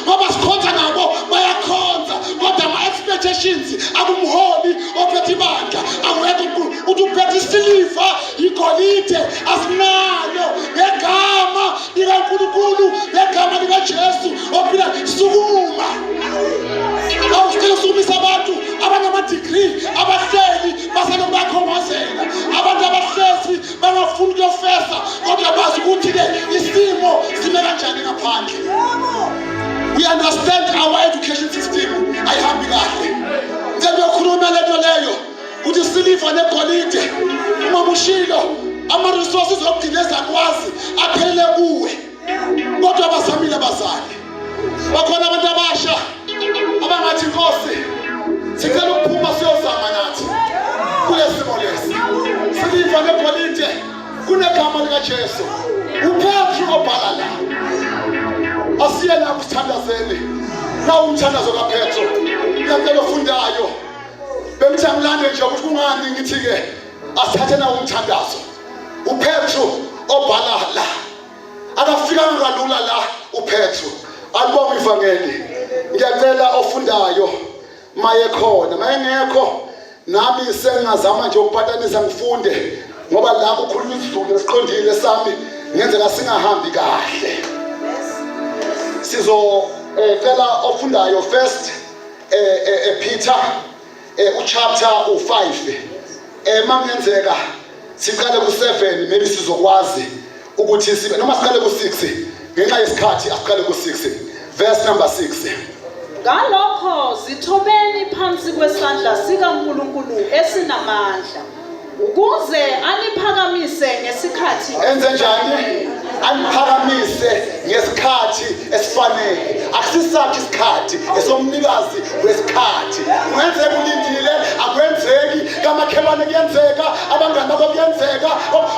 Speaker 5: ngoba sikhonza nabo bayakhonza kodwa ama-expectations akumholi ophethe ibandla akuwekho uthi uphethe isiliva igolide asinalo ngegama likaNkulunkulu ngegama likaJesu ophila sukuma. Awusicela sukumisa abantu abanama-degree abahleli basalokhu bakhongozela, abantu abahlezi bangafuni ukuyofesa kodwa bazi ukuthi-ke isimo sime kanjani ngaphandle. We understand our education system ayihambi kahle. Ngicela ukukhuluma lento leyo ukuthi isiliva negolide uma ushilo ama-resources okugcina ezakwazi aphelele kuwe kodwa bazamile abazali. Bakhona abantu abasha abangathi Nkosi sicela ukuphuma siyozama nathi kule simo lesi. Siliva negolide kunegama likaJesu. uPetru obhala la asiye la kusithandazeni na umthandazo kaPetru. Ngiyacela ofundayo bemthamlane nje ukuthi kungani ngithi-ke asithathe na umthandazo. uPetru obhala la akafikanga kalula la uPetru. Alibonga ivangeli. Ngiyacela ofundayo maye khona mayengekho nami sengazama nje ukupatanisa ngifunde ngoba la kukhuluma isizulu esiqondile sami ngenzeka singahambi kahle. Sizocela ofundayo first Peter uchapter u5 mangenzeka siqale ku7 maybe sizokwazi ukuthi sibe noma siqale ku6 ngenxa yesikhathi asiqale ku6 verse number 6.
Speaker 4: Ngalokho zithobeni phansi kwesandla sikaNkulunkulu esinamandla ukuze aniphakamise ngesikhathi
Speaker 5: enze njani aniphakamise ngesikhathi esifanele. Akusisakho isikhathi esomnikazi wesikhathi. Ungenzeka ulindile akwenzeki kamakhelwane kuyenzeka abangani bakho kuyenzeka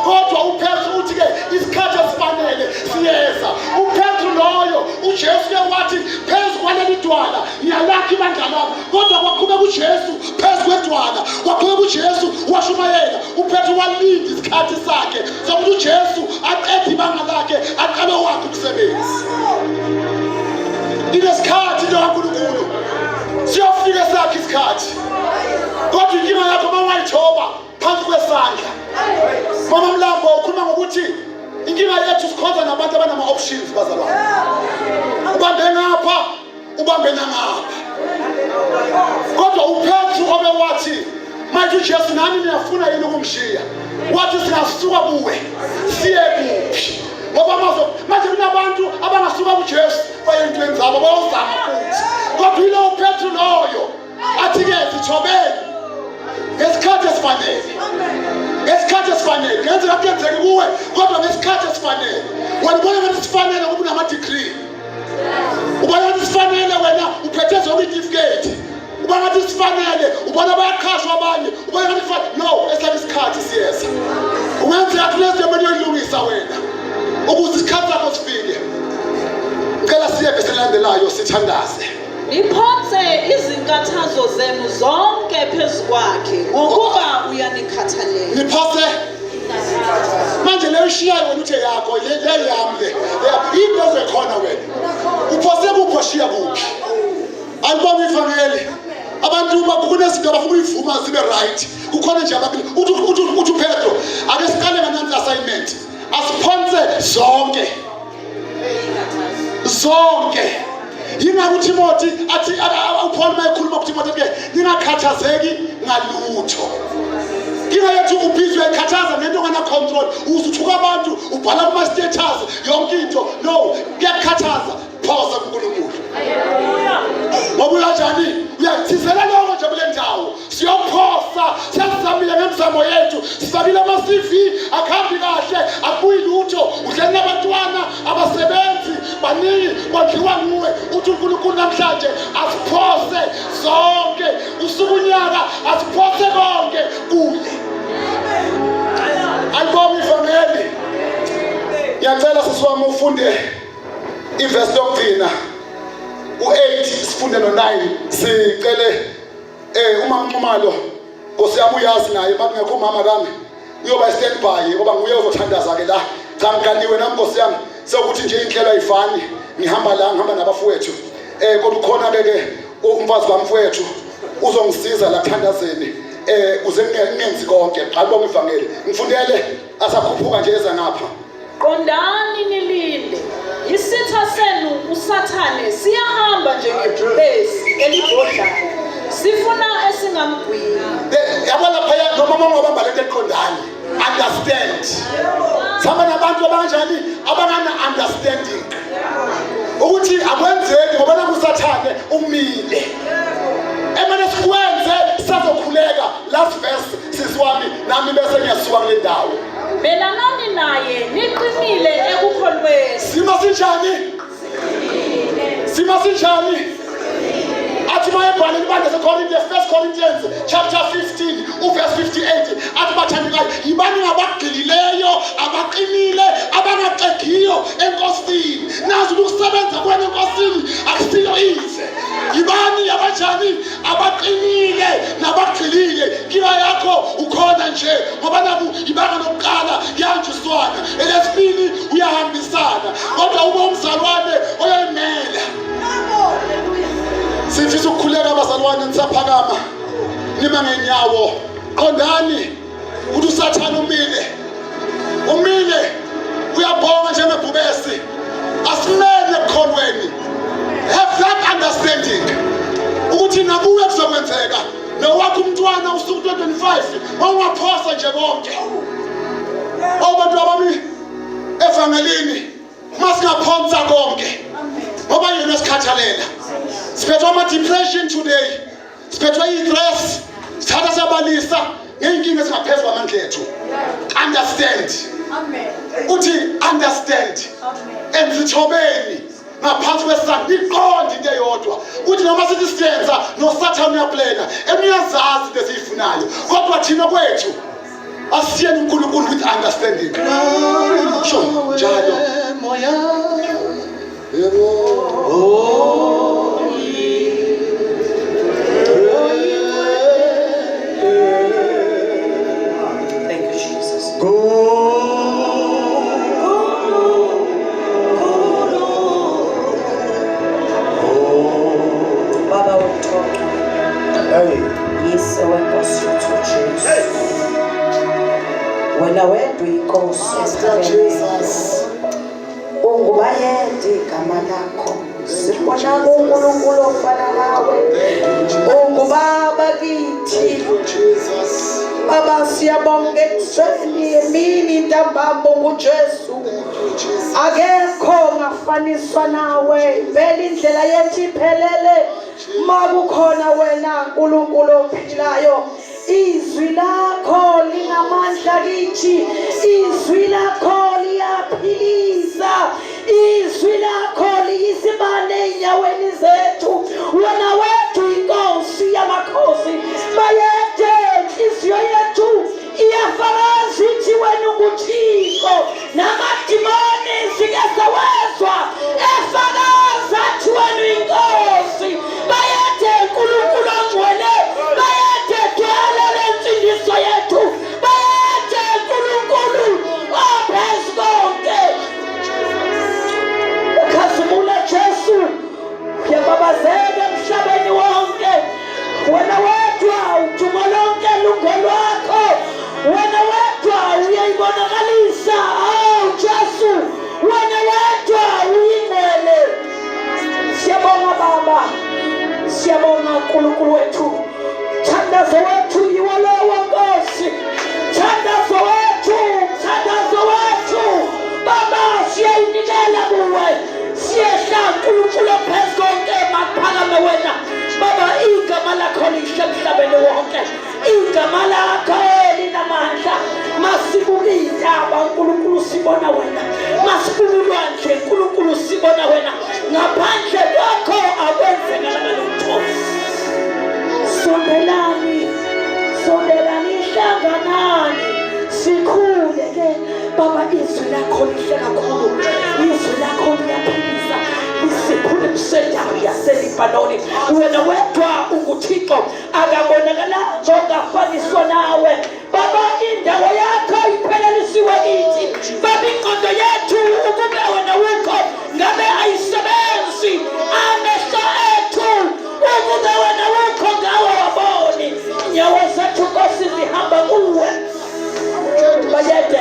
Speaker 5: kodwa uPetru uthi-ke isikhathi esifanele siyeza. uPetru loyo uJesu ke wathi phezu kwaleli udwala ngiyalakha ibandla lami kodwa kwaqhubeka uJesu phezu kwedwala kwaqhubeka uJesu washumayela uphethe walinda isikhathi sakhe sokuthi uJesu aqede ibanga lakhe aqale wakhe umsebenzi inesikhathi into kaNkulunkulu siyofika sakhe isikhathi kodwa inkinga yakho mawayithoba phansi kwesandla mama Mlambo ukhuluma ngokuthi inkinga yethu sikhonza nabantu abanama options bazalwane ubambe ngapha ubambe ngapha kodwa uPetru obewathi manje uJesu nami niyafuna yini ukumshiya wathi singasuka kuwe siye kuphi ngoba manje kunabantu abangasuka kuJesu baye entweni zabo bayozama futhi kodwa yilo uPetru loyo athi ke sithobeni ngesikhathi esifanele ngesikhathi esifanele ngenze kuyenzeka kuwe kodwa ngesikhathi esifanele wena ubona ngathi sifanele ngoba unama degree ubona ngathi sifanele wena uphethe zonke certificate ubona ngathi sifanele ubona bayakhashwa abanye ubona ngathi no esami isikhathi siyeza ungenzeka kulezi nto yoyilungisa wena ukuze isikhathi sakho sifike ngicela siyeke selandelayo sithandaze
Speaker 4: Niphonse izinkathazo zenu zonke phezu kwakhe ngokuba uyanikhathalela.
Speaker 5: Niphonse manje leyo ishiyayo wena uthe yakho le yami le into ezekhona wena uphose kuphoshiya kuphi alibona ivangeli abantu bakunezinto abafuna uyivuma zibe right kukhona nje uthi Pedro ake siqale nganansi assignment asiphonse zonke yingabe uTimothy athi uPaul mayekhuluma kuTimothy ke ningakhathazeki ngalutho kina yethu ubizwe ekhathaza ngento ngana control uzuthuka abantu ubhala kuma status yonke into no kuyakhathaza phosa kuNkulunkulu ngoba uyajani uyathisela lokho nje kule ndawo siyophosa siyazamile ngemzamo yethu sifakile ama CV akhambi kahle akuyi lutho uhleli nabantwana abasebenzi baningi kodliwa nguwe uthi uNkulunkulu namhlanje asiphose zonke usukunyaka asiphose konke kuye ayibonga ivangeli ngiyacela sisiwami ufunde iverse yokugcina u8 sifunde no9 sicele uma Mnxumalo Nkosi yami uyazi naye makungekho umama kami uyoba stand by ngoba nguye ozothandaza ke la cha ngikaniwe nami Nkosi yami sekuthi nje inhlelo ayifani ngihamba la ngihamba nabafowethu kodwa ukhona ke umfazi kamfowethu uzongisiza la thandazeni uze ngingenzi konke qalibonga ivangeli ngifundele asakhuphuka nje eza ngapha
Speaker 4: Qondani nilinde isitha senu usathane siyahamba njengebhubesi elibhodlayo sifuna esingamgwini
Speaker 5: yabona phaya noma ngobamba lento eqondani understand sama nabantu abanjani abangana understanding ukuthi akwenzeki ngoba nakusathane umile emane sikwenze sizokhuleka last verse sisiwami nami bese ngiyasuka kule ndawo
Speaker 4: belanani naye niqinile ekukholweni
Speaker 5: sima sinjani athi mayebhale libande seCorinthians 1 Corinthians chapter 15 uverse 58 athi bathandekayo yibani ngabagqilileyo abaqinile abangaqegiyo enkosini nazi ukusebenza kwena enkosini akusiyo ize yibani abanjani abaqinile nabagqilile kila yakho ukhona nje ngoba nabu ibanga lokuqala yanjiswana elesibili uyahambisana kodwa ube umzalwane oyayimela sifisa ukukhuleka abazalwane nisaphakama nima ngenyawo qondani ukuthi usathana umile uyabonga njengebhubesi asimele ekholweni have that understanding ukuthi nakuwe kuzokwenzeka nowakho umntwana usuku 25 ongaphosa nje konke abantu abami evangelini masingaphonsa konke ngoba yena esikhathalela siphethwe ama-depression today siphethwe i-stress sithatha siyabalisa ngey'nkinga ezingaphezu kwamandla ethu understand uthi understand and sithobeni ngaphansi kwesandla iqonde into eyodwa uthi noma sithi siyenza nosathane uyaplena emiyazazi into esiyifunayo kodwa thina kwethu asiyeni uNkulunkulu with understanding sho njalo
Speaker 2: moya
Speaker 5: yebo
Speaker 2: Baba wethu
Speaker 1: Hey,
Speaker 2: yise wenkosi yethu Jesu. Wena wedwa inkosi
Speaker 5: Master Jesus.
Speaker 2: ungubayede igama lakho. Sibona uNkulunkulu ofana nawe. Ungubaba kithi.
Speaker 5: Thank you, Jesus.
Speaker 2: Baba siyabonga ekuseni emini ntambambo nguJesu.
Speaker 5: Thank you, Jesus.
Speaker 2: Akekho ngafaniswa nawe. Vele indlela yethu iphelele. Makukhona wena uNkulunkulu ophilayo. Izwi lakho linamandla kithi. Izwi lakho liyaphilisa. Izwi lakho liyisibane enyaweni zethu. Wena wethu inkosi yamakhosi. Bayede inhliziyo yethu iyafakaza ithi wena unguThixo. Namadimoni sike sawezwa efakaza athi wena uyinkosi. Bayede uNkulunkulu ongcwele. Bayede dwele lensindiso yethu. Bayede uNkulunkulu ophezu konke. Ukhazimula Jesu uyababazeka emhlabeni wonke. Wena wedwa udumo lonke lungo lwakho. Wena wedwa uyayibonakalisa. Jesu wena wedwa uyingcwele. Siyabonga Baba, siyabonga uNkulunkulu wethu. Thandazo wethu yiwo lowo Nkosi. Thandazo wethu, thandazo wethu. Baba siyayinikela kuwe. Siyehla uNkulunkulu ophezu konke maphakame wena. Baba igama lakho lihle emhlabeni wonke. Igama lakho linamandla. Masibuka izintaba uNkulunkulu sibona wena. Masibuka ulwandle uNkulunkulu sibona wena. Ngaphandle kwakho akwenzekanga lutho. Sondelani, sondelani hlanganani. Sikhule ke Baba izwi lakho lihle kakhulu. Izwi lakho liyaphilisa. Lisiphule emsendawo yaseLibanoni. Wena wedwa unguThixo akabonakala ongafaniswa nawe. Baba indawo yakho iphelelisiwe kithi. Baba ingqondo yethu ukube wena ukho ngabe ayisebenzi. Amehlo ethu ukube wena ukho ngawe waboni. Inyawo zethu Nkosi zihamba kuwe. Bayede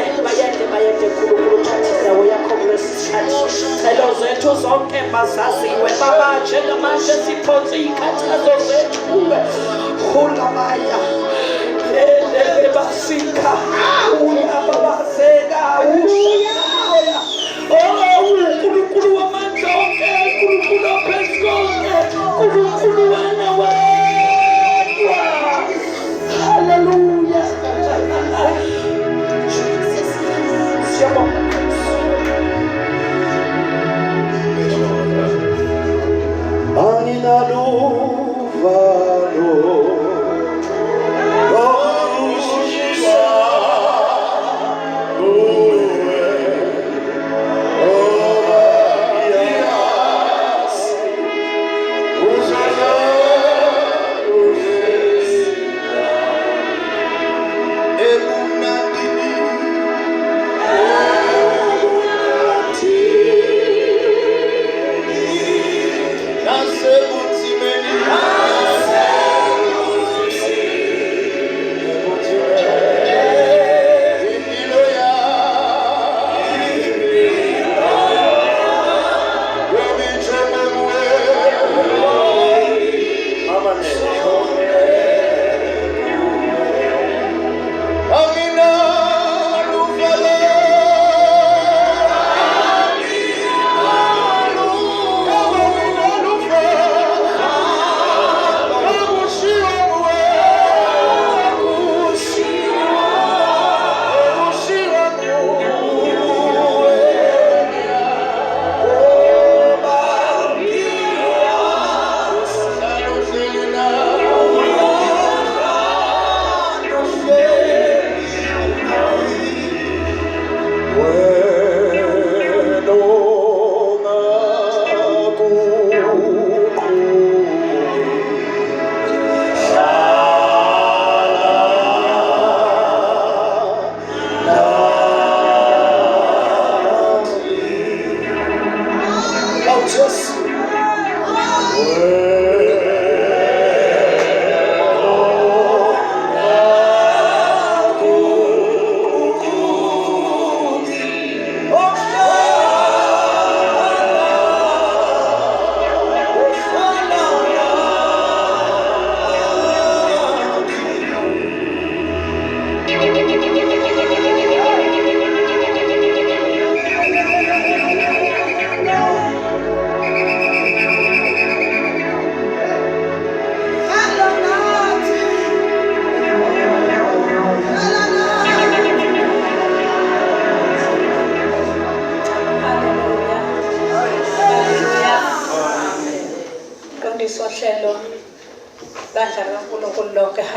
Speaker 2: uNkulunkulu uthathe indawo yakho kulesi sikhathi. Celo zethu zonke mazaziwe Baba njengamanje siphonse ikhathazo zethu kuwe. Hulamaya yele basika uyababazeka ushaya. uNkulunkulu wamandla onke, uNkulunkulu ophezu konke, uNkulunkulu wena wedwa. Hallelujah. Siyabonga.
Speaker 1: anginaluvalo lokushisa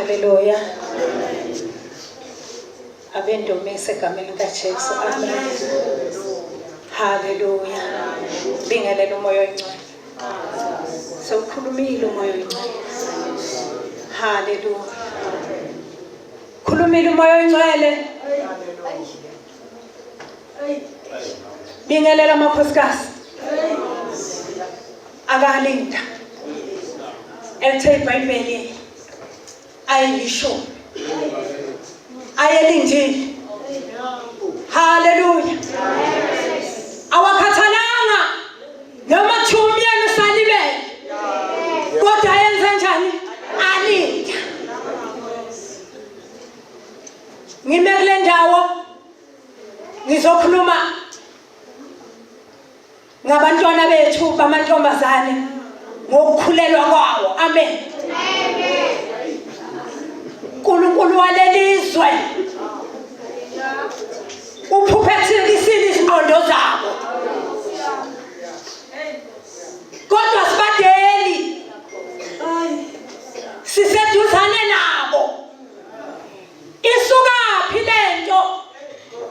Speaker 4: Haleluya. Abendumise egameni likaJesu. Amen. Haleluya. Bingelela umoya oyingcwele. Sewukhulumile umoya oyingcwele. Haleluya. Khulumile umoya oyingcwele. Bingelela amakhosikazi. Akalinda. Elithe iBhayibheli ayilishumi. Ayelindile. Haleluya. Awakhathalanga noma thumi yena usalibele. Kodwa ayenza njani? Alinda. Ngime kule ndawo ngizokhuluma ngabantwana bethu bamantombazane ngokukhulelwa kwawo. Amen. uNkulunkulu walelizwe uphuphethekisile izingqondo zabo. Kodwa sibadeli siseduzane nabo. Isukaphi lento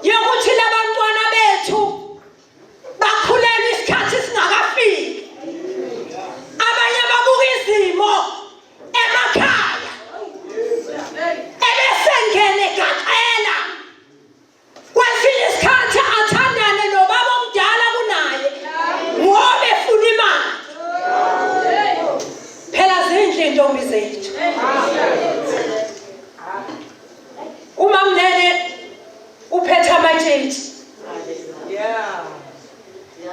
Speaker 4: yokuthi labantwana bethu bakhulelwe isikhathi singakafiki? Abanye babuka izimo emakhaya ebesengene gaqela. Kwesinye isikhathi athandane nobaba omdala kunaye ngoba efuna imali. Phela zindle intombi zethu. Uma mnene uphethe amatshitshi.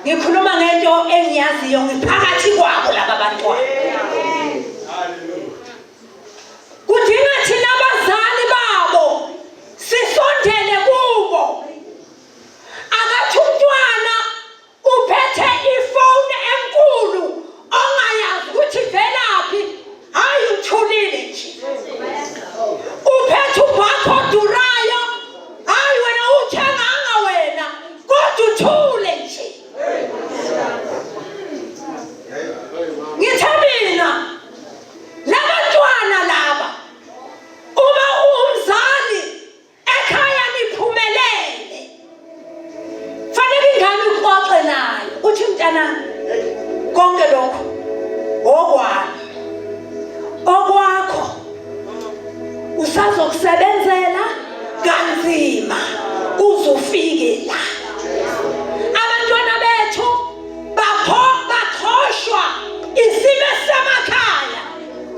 Speaker 4: Ngikhuluma ngento engiyaziyo ngiphakathi kwabo laba bantwana. Kudinga thina abazali babo sisondele kubo. Akathi umntwana uphethe ifoni enkulu ongayazi ukuthi velaphi, hayi uthulile nje. Uphethe ubhakho odurayo, hayi wena uthenganga wena, kodwa uthule nje. Ngithe mina labantwana laba uma umzali ekhaya niphumelele, fanele ingane uxoxe nayo uthi mntana konke lokho okwami, okwakho usazokusebenzela kanzima uzofike la. Abantwana bethu bakhoshwa isimo semakhaya.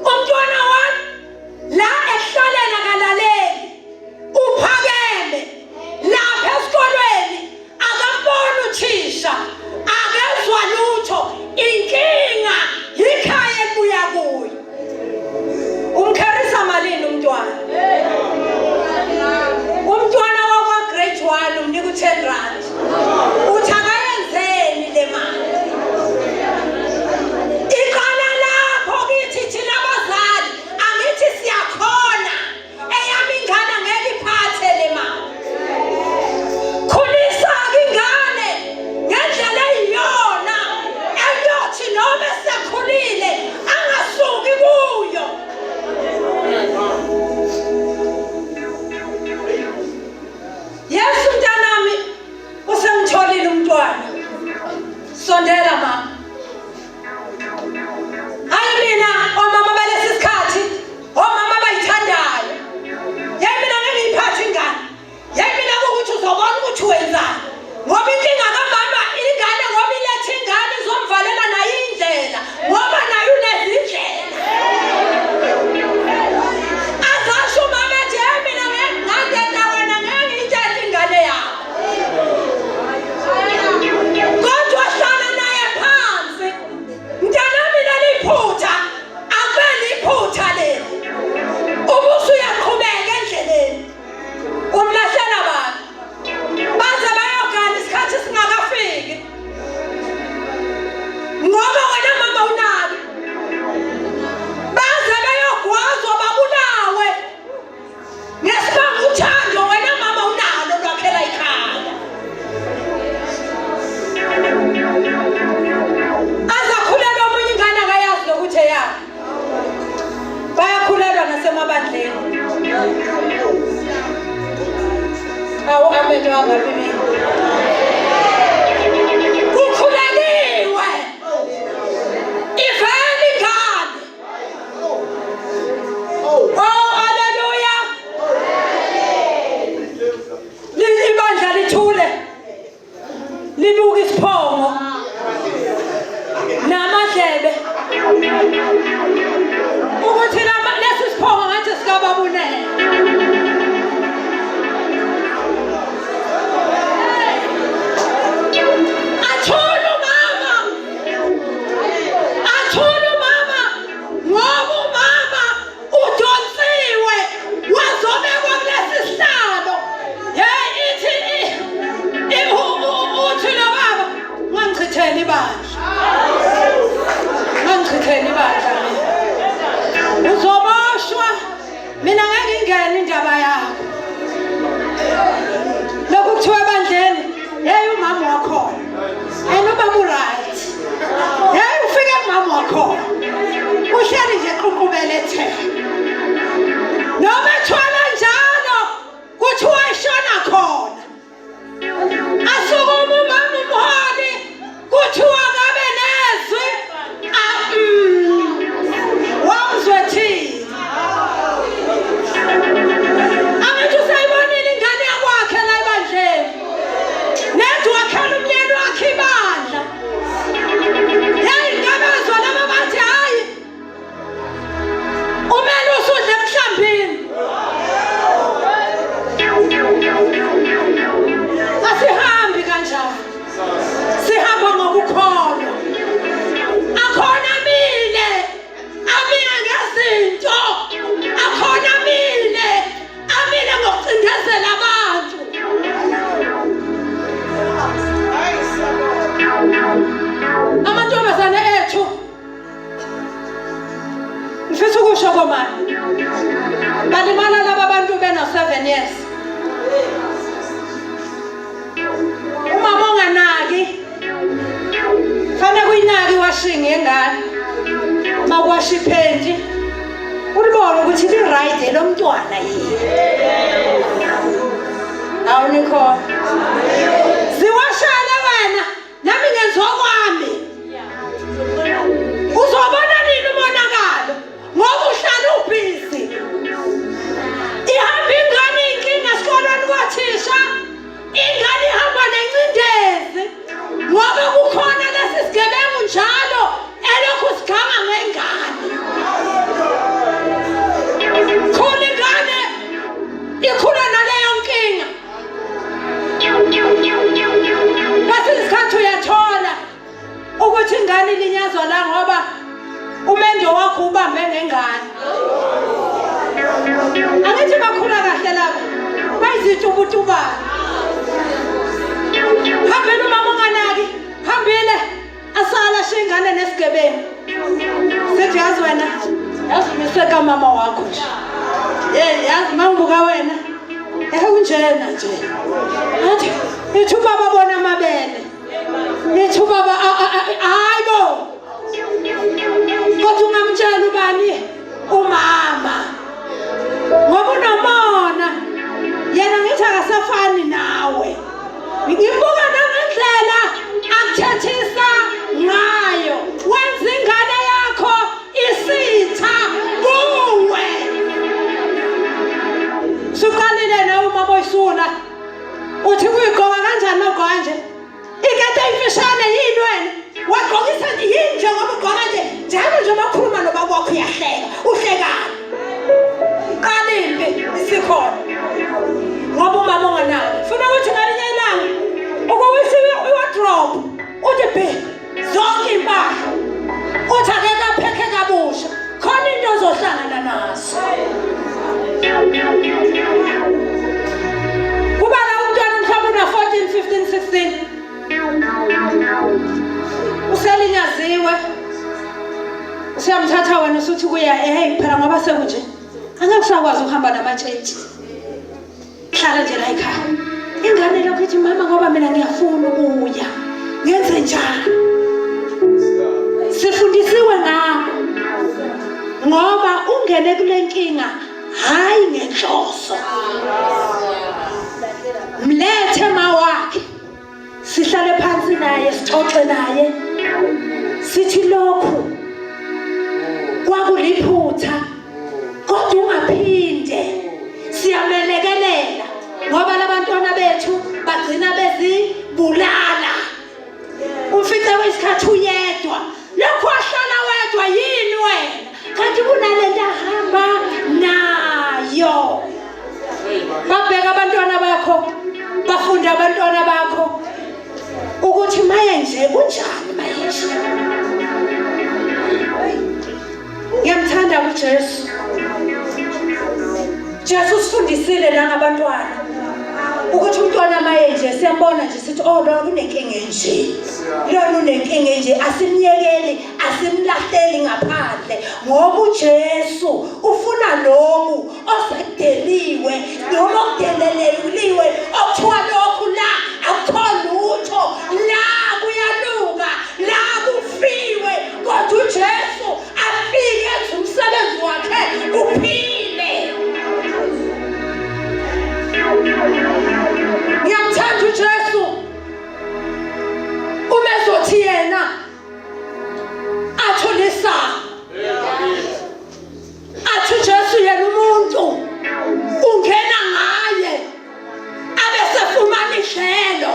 Speaker 4: Umntwana wami la ehlalena kalaleli uphakeme lapha esikolweni akamboni uthisha, akezwa lutho. Inkinga yikhaya ebuya kuyo. Umkharisa malini umntwana? Umntwana wakwa grade 1 umnika u10 rand. into angabi mina. Kukhuleliwe. Iveli ngane. Oh, hallelujah. Libandla lithule. Libuka isiphongo. Namadlebe. Ukuthi lesi siphongo ngathi sikababunene. Mangichitheni bandla mina. Uzoboshwa mina ngeke ngingene indaba yakho. Lokhu kuthiwa bandleni, hey umama wakhona. Ayinobaba right. Hey ufike umama wakhona. Uhleli nje eqhuqubele ethe. Noma ethwala njalo kuthiwa ishona khona. Asukuma umama umholi kuthiwa kabe nezwi wamzwethi angithi usayibonile ingane yakwakhe la ebandleni nedwa wakhela umyeni wakhe ibandla yayi ngabazwa laba bathi hayi umele usudle emhlambini asihambi kanjalo sihamba ngokukholwa akhona mine amile ngezinto akhona mine amile ngokucindezela abantu amantombazane ethu ngifisa ukusho komani balimala laba bantu bena 7 years umama onganaki fanele kuyinaki washinga engane makwashi iphendi ulibona ukuthi li-right lomntwana yini awunikho ziwashale wena nami ngenziwa kwami uzobona nini umonakalo ngoba uhlala ubhizi ihamba ingane inkinga esikolweni kwathisha ingane ihamba nencindezi ngoba kukhona lesi sigebengu njalo elokhu sigama ngengane khona ingane ikhula naleyo nkinga bese isikhathi uyathola ukuthi ingane ilinyazwa la ngoba umendo wakho ubambe ngengane angithi bakhula kahle lapha bayizitubutubana hambile umama onganaki hambile asala shingane nesigebengu sethi yazi wena yazi umiseka mama wakho nje yazi mangibuka wena unjena nje athi ithi ubaba bona amabele ithi ubaba hayibo kodwa ungamtshela ubani umama ngoba unomona yena ngithi akasafani nawe ngimbuka nangendlela akuthethisa ngayo wenza ingane yakho isitha kuwe suqalile nawe umama oyisula uthi kuyigqoka kanjani nogqoka nje ikete imfishane yini wena wagqokisa yini njengoba ugqoka nje njalo nje makhuluma nobaba wakho uyahleka uhlekani qalimbi isikhona ngoba umama onganaki funa ukuthi ngalinye ilanga ukuwisa iwardrobe uthi bhe zonke impahla uthi akeke apheke kabusha khona into ozohlangana nazo kuba la umntwana mhlawumbe una 14, 15, 16 uselinyaziwe usiyamthatha wena usuthi kuya hey phela ngoba sekunje angeke usakwazi ukuhamba namatshentshi hlala nje la ekhaya ingane lokho ithi mama ngoba mina ngiyafuna ukuya ngenze njani sifundisiwe ngakho ngoba ungene kule nkinga hayi ngenhloso mlethe sihlale phansi naye sixoxe naye sithi lokhu kwakuliphutha kodwa ungaphinde siyamelekelela ngoba labantwana bethu bagcina bezibulala ufice kwesikhathi uyedwa lokho ahlala wedwa yini wena kanti kunalento ahamba nayo babheka abantwana bakho bafunda abantwana bakho ukuthi maye nje kunjani maye nje ngiyamthanda uJesu Jesu sifundisile nangabantwana ukuthi umntwana maye nje siyambona nje sithi oh lo unenkinga enje lo unenkinga enje asimyekeli asimlahleli ngaphandle ngoba uJesu ufuna lokhu osedeliwe noma okudeleleliwe okuthiwa lokhu la akukho lutho la kuyaluka la kufiwe kodwa uJesu afike ethi umsebenzi wakhe uphile ngiyamthanda uJesu umezothi yena athulisa athi uJesu yena umuntu ungena ngaye abesefumana ihlelo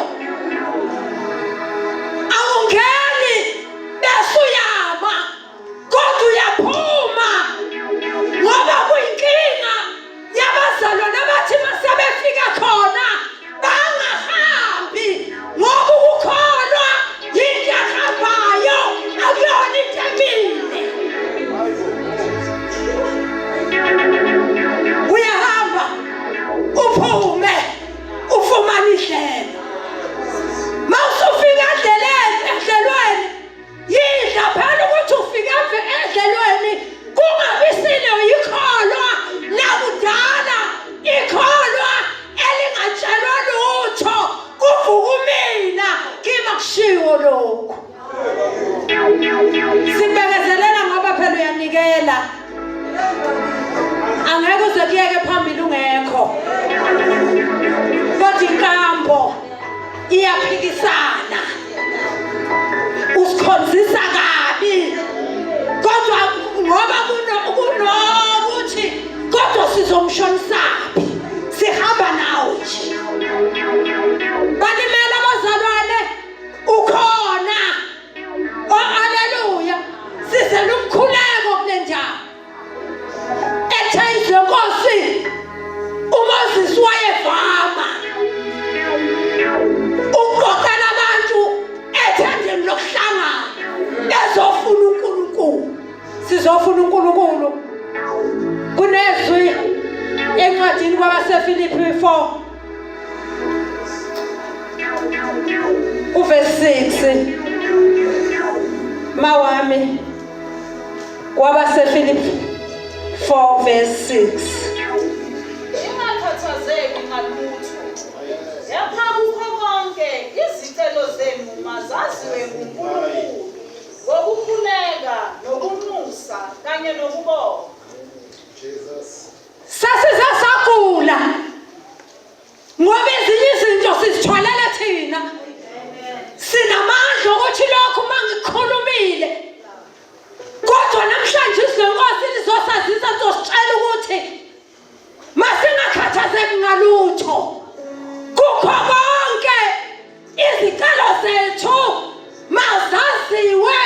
Speaker 4: awungeni bese uyama kodwa uyaphuma ngoba kuyinkinga yabazalwane abathi masebefika khona bangahambi ngoba ukukholwa yinto ehambayo akuyona into emile uyahamba uphume ufumane ihlelo mawusufika ehlelweni yidla phela ukuthi ufika ehlelweni kungabisile yikholwa lakudala ikholwa elingatshelwa lutho kuvuka mina kima kushiwo lokho sibekezelela ngoba phela uyanikela angeke uze kuyeke phambili ungekho kodwa inkambo iyaphikisana usikhonzisa kabi kodwa ngoba kunokuthi kodwa sizomshonisaphi sihamba nawe nje balimela abazalwane ukhona oh haleluya sizele umkhuleko kule njalo ethayizwe Nkosi uMoses wayevama ukuqoqela abantu ethendeni lokuhlangana ezofuna uNkulunkulu sizofuna uNkulunkulu kunezwi encwadini kwabaseFilipi 4 uverse 6 mawami kwabaseFilipi 4 verse 6
Speaker 6: ingakhathazeki ngalutho yapha kukho konke izicelo zenu mazaziwe nguNkulunkulu ngokukhuleka nokumusa kanye nokubonga
Speaker 4: sasize sagula ngoba ezinye izinto sizithwalela thina sinamandla ukuthi lokho mangikhulumile kodwa namhlanje izinkosi lizosazisa zositshela ukuthi masingakhathazeki ngalutho kukho konke izicelo zethu mazaziwe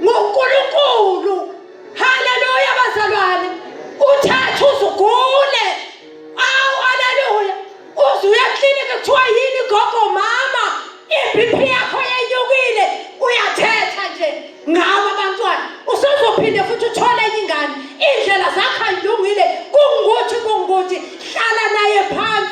Speaker 4: nguNkulunkulu haleluya bazalwane uthatha uzugule awu haleluya uzuya eklinika kuthiwa yini gogo mama iBP yakho yenyukile uyathetha nje ngabo abantwana usezophinde futhi uthole ingane indlela zakho ayilungile kungukuthi hlala naye phansi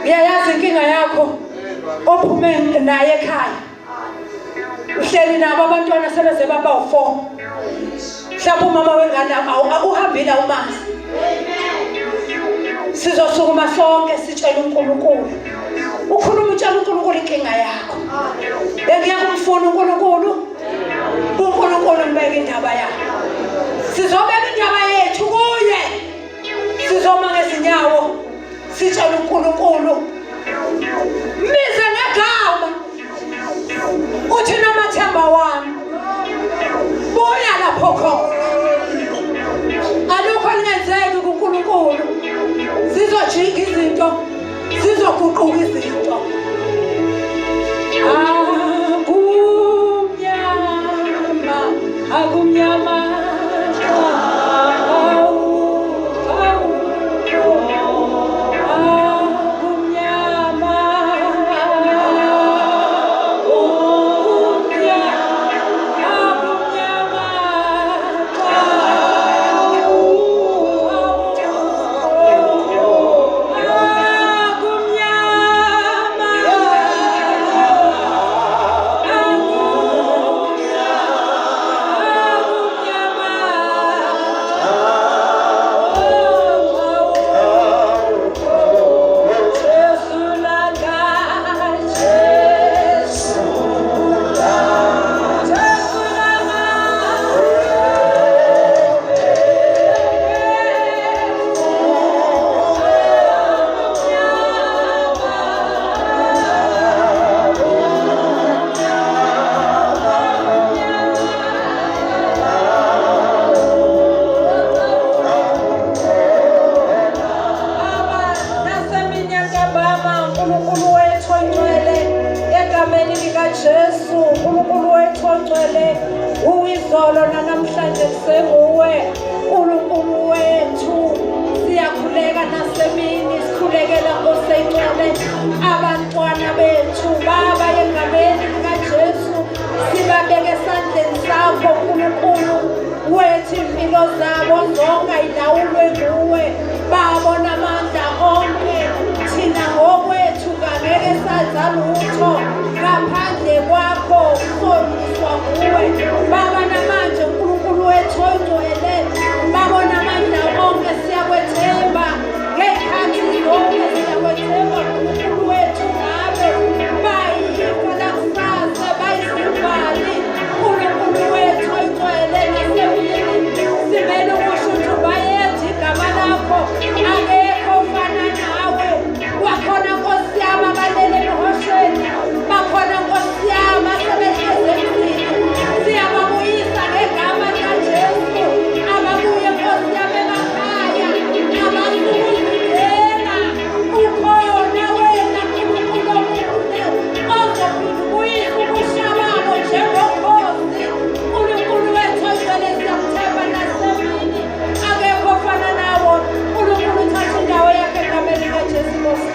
Speaker 4: Ngiyayazi inkinga yakho ophume naye ekhaya. Uhleli nabo abantwana sebeze baba u4. Mhlawumbe umama wengane uhambile umazi. Sizosukuma sonke sitshela uNkulunkulu. Ukhuluma utshela uNkulunkulu inkinga yakho. Bengiyakumfuna uNkulunkulu. uNkulunkulu mbeke indaba yakho. Sizobeka indaba yethu kuye. Sizoma ngezinyawo sitshela uNkulunkulu. Mize ngegama. Uthi namathemba wami. Buya lapho khona. Alukho lingenzeki kuNkulunkulu. Sizojika izinto, sizoguquka izinto. Akumnyama. Abantwana bethu baba yengameni likaJesu sibabeke esandleni sakho uNkulunkulu wethi impilo zabo zonke ayilawulwe nguwe babona amandla onke thina ngokwethu ngeke saza lutho ngaphandle kwakho soniswa nguwe baba namanje uNkulunkulu wethu oyingcwele babona amandla onke siyakwethemba ngekhathi zonke siyakwethemba uNkulunkulu wethu ngabe bayifana kusasa bayisimbali uNkulunkulu wethu oyingcwele nasemini simele ukusho ukuthi bayethi igama lakho akekho ofana nawe wakhona Nkosi yami abalele ehosheni bakhona Nkosi yami asebehlezi emzini siyababuyisa ngegama likaJesu ababuye Nkosi yami emakhaya abasukuzidela ukhona wena uNkulunkulu omuhle ozobuyisa ubusha babo njengokhozi uNkulunkulu wethu oyingcwele siyakuthemba nasemini akekho ofana nawo uNkulunkulu uthatha indawo yakhe egameni likaJesu Nkosi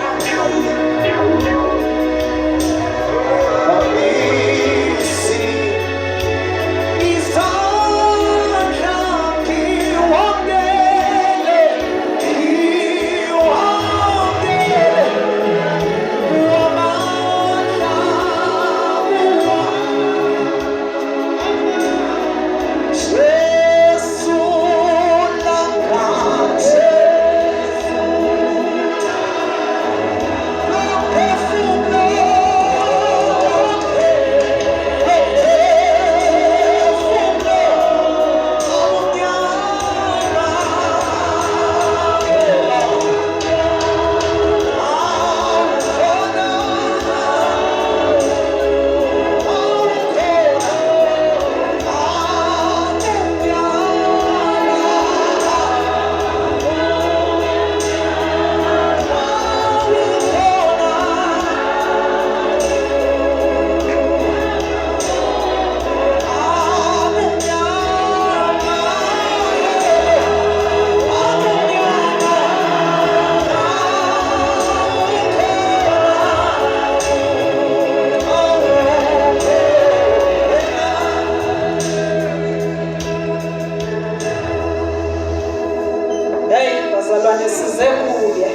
Speaker 4: bazalwane size kuye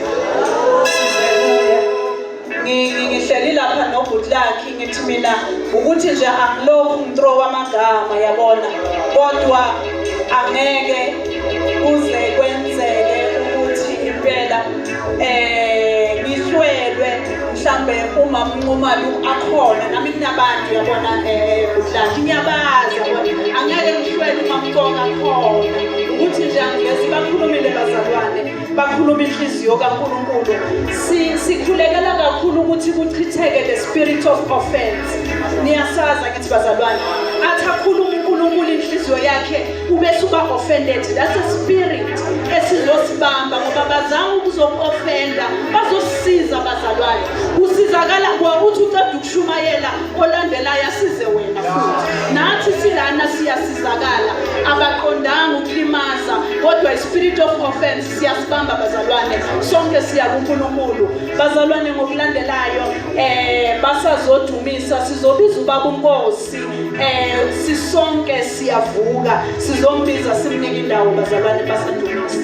Speaker 6: ngihleli lapha noButlaki ngithi mina ukuthi nje angilokhu ngithrow amagama yabona kodwa angeke kuze kwenzeke ukuthi impela ngihlwelwe mhlambe uma Nxumalo akhona nami kunabantu yabona Butlaki ngiyabazi yabona angeke ngihlwele uma Mqoka akhona ukuthi nje angeze bakhulumile bazalwane bakhuluma inhliziyo kaNkulunkulu sikhulekela kakhulu ukuthi kuchitheke the spirit of offense niyasaza ngithi bazalwane athi akhuluma uNkulunkulu inhliziyo yakhe ubese uba offended that's a spirit esizosibamba ngoba bazama ukuzoku-offenda bazosisiza bazalwane usizakala ngokuthi uceda ukushumayela olandelayo asize wena futhi nathi silana siyasizakala abaqondanga ukulimaza kodwa ispirit of offense siyasibamba bazalwane sonke siya kuNkulunkulu bazalwane ngokulandelayo basazodumisa sizobiza ubaba uNkosi sisonke siyavuka sizombiza simnike indawo bazalwane basadumisa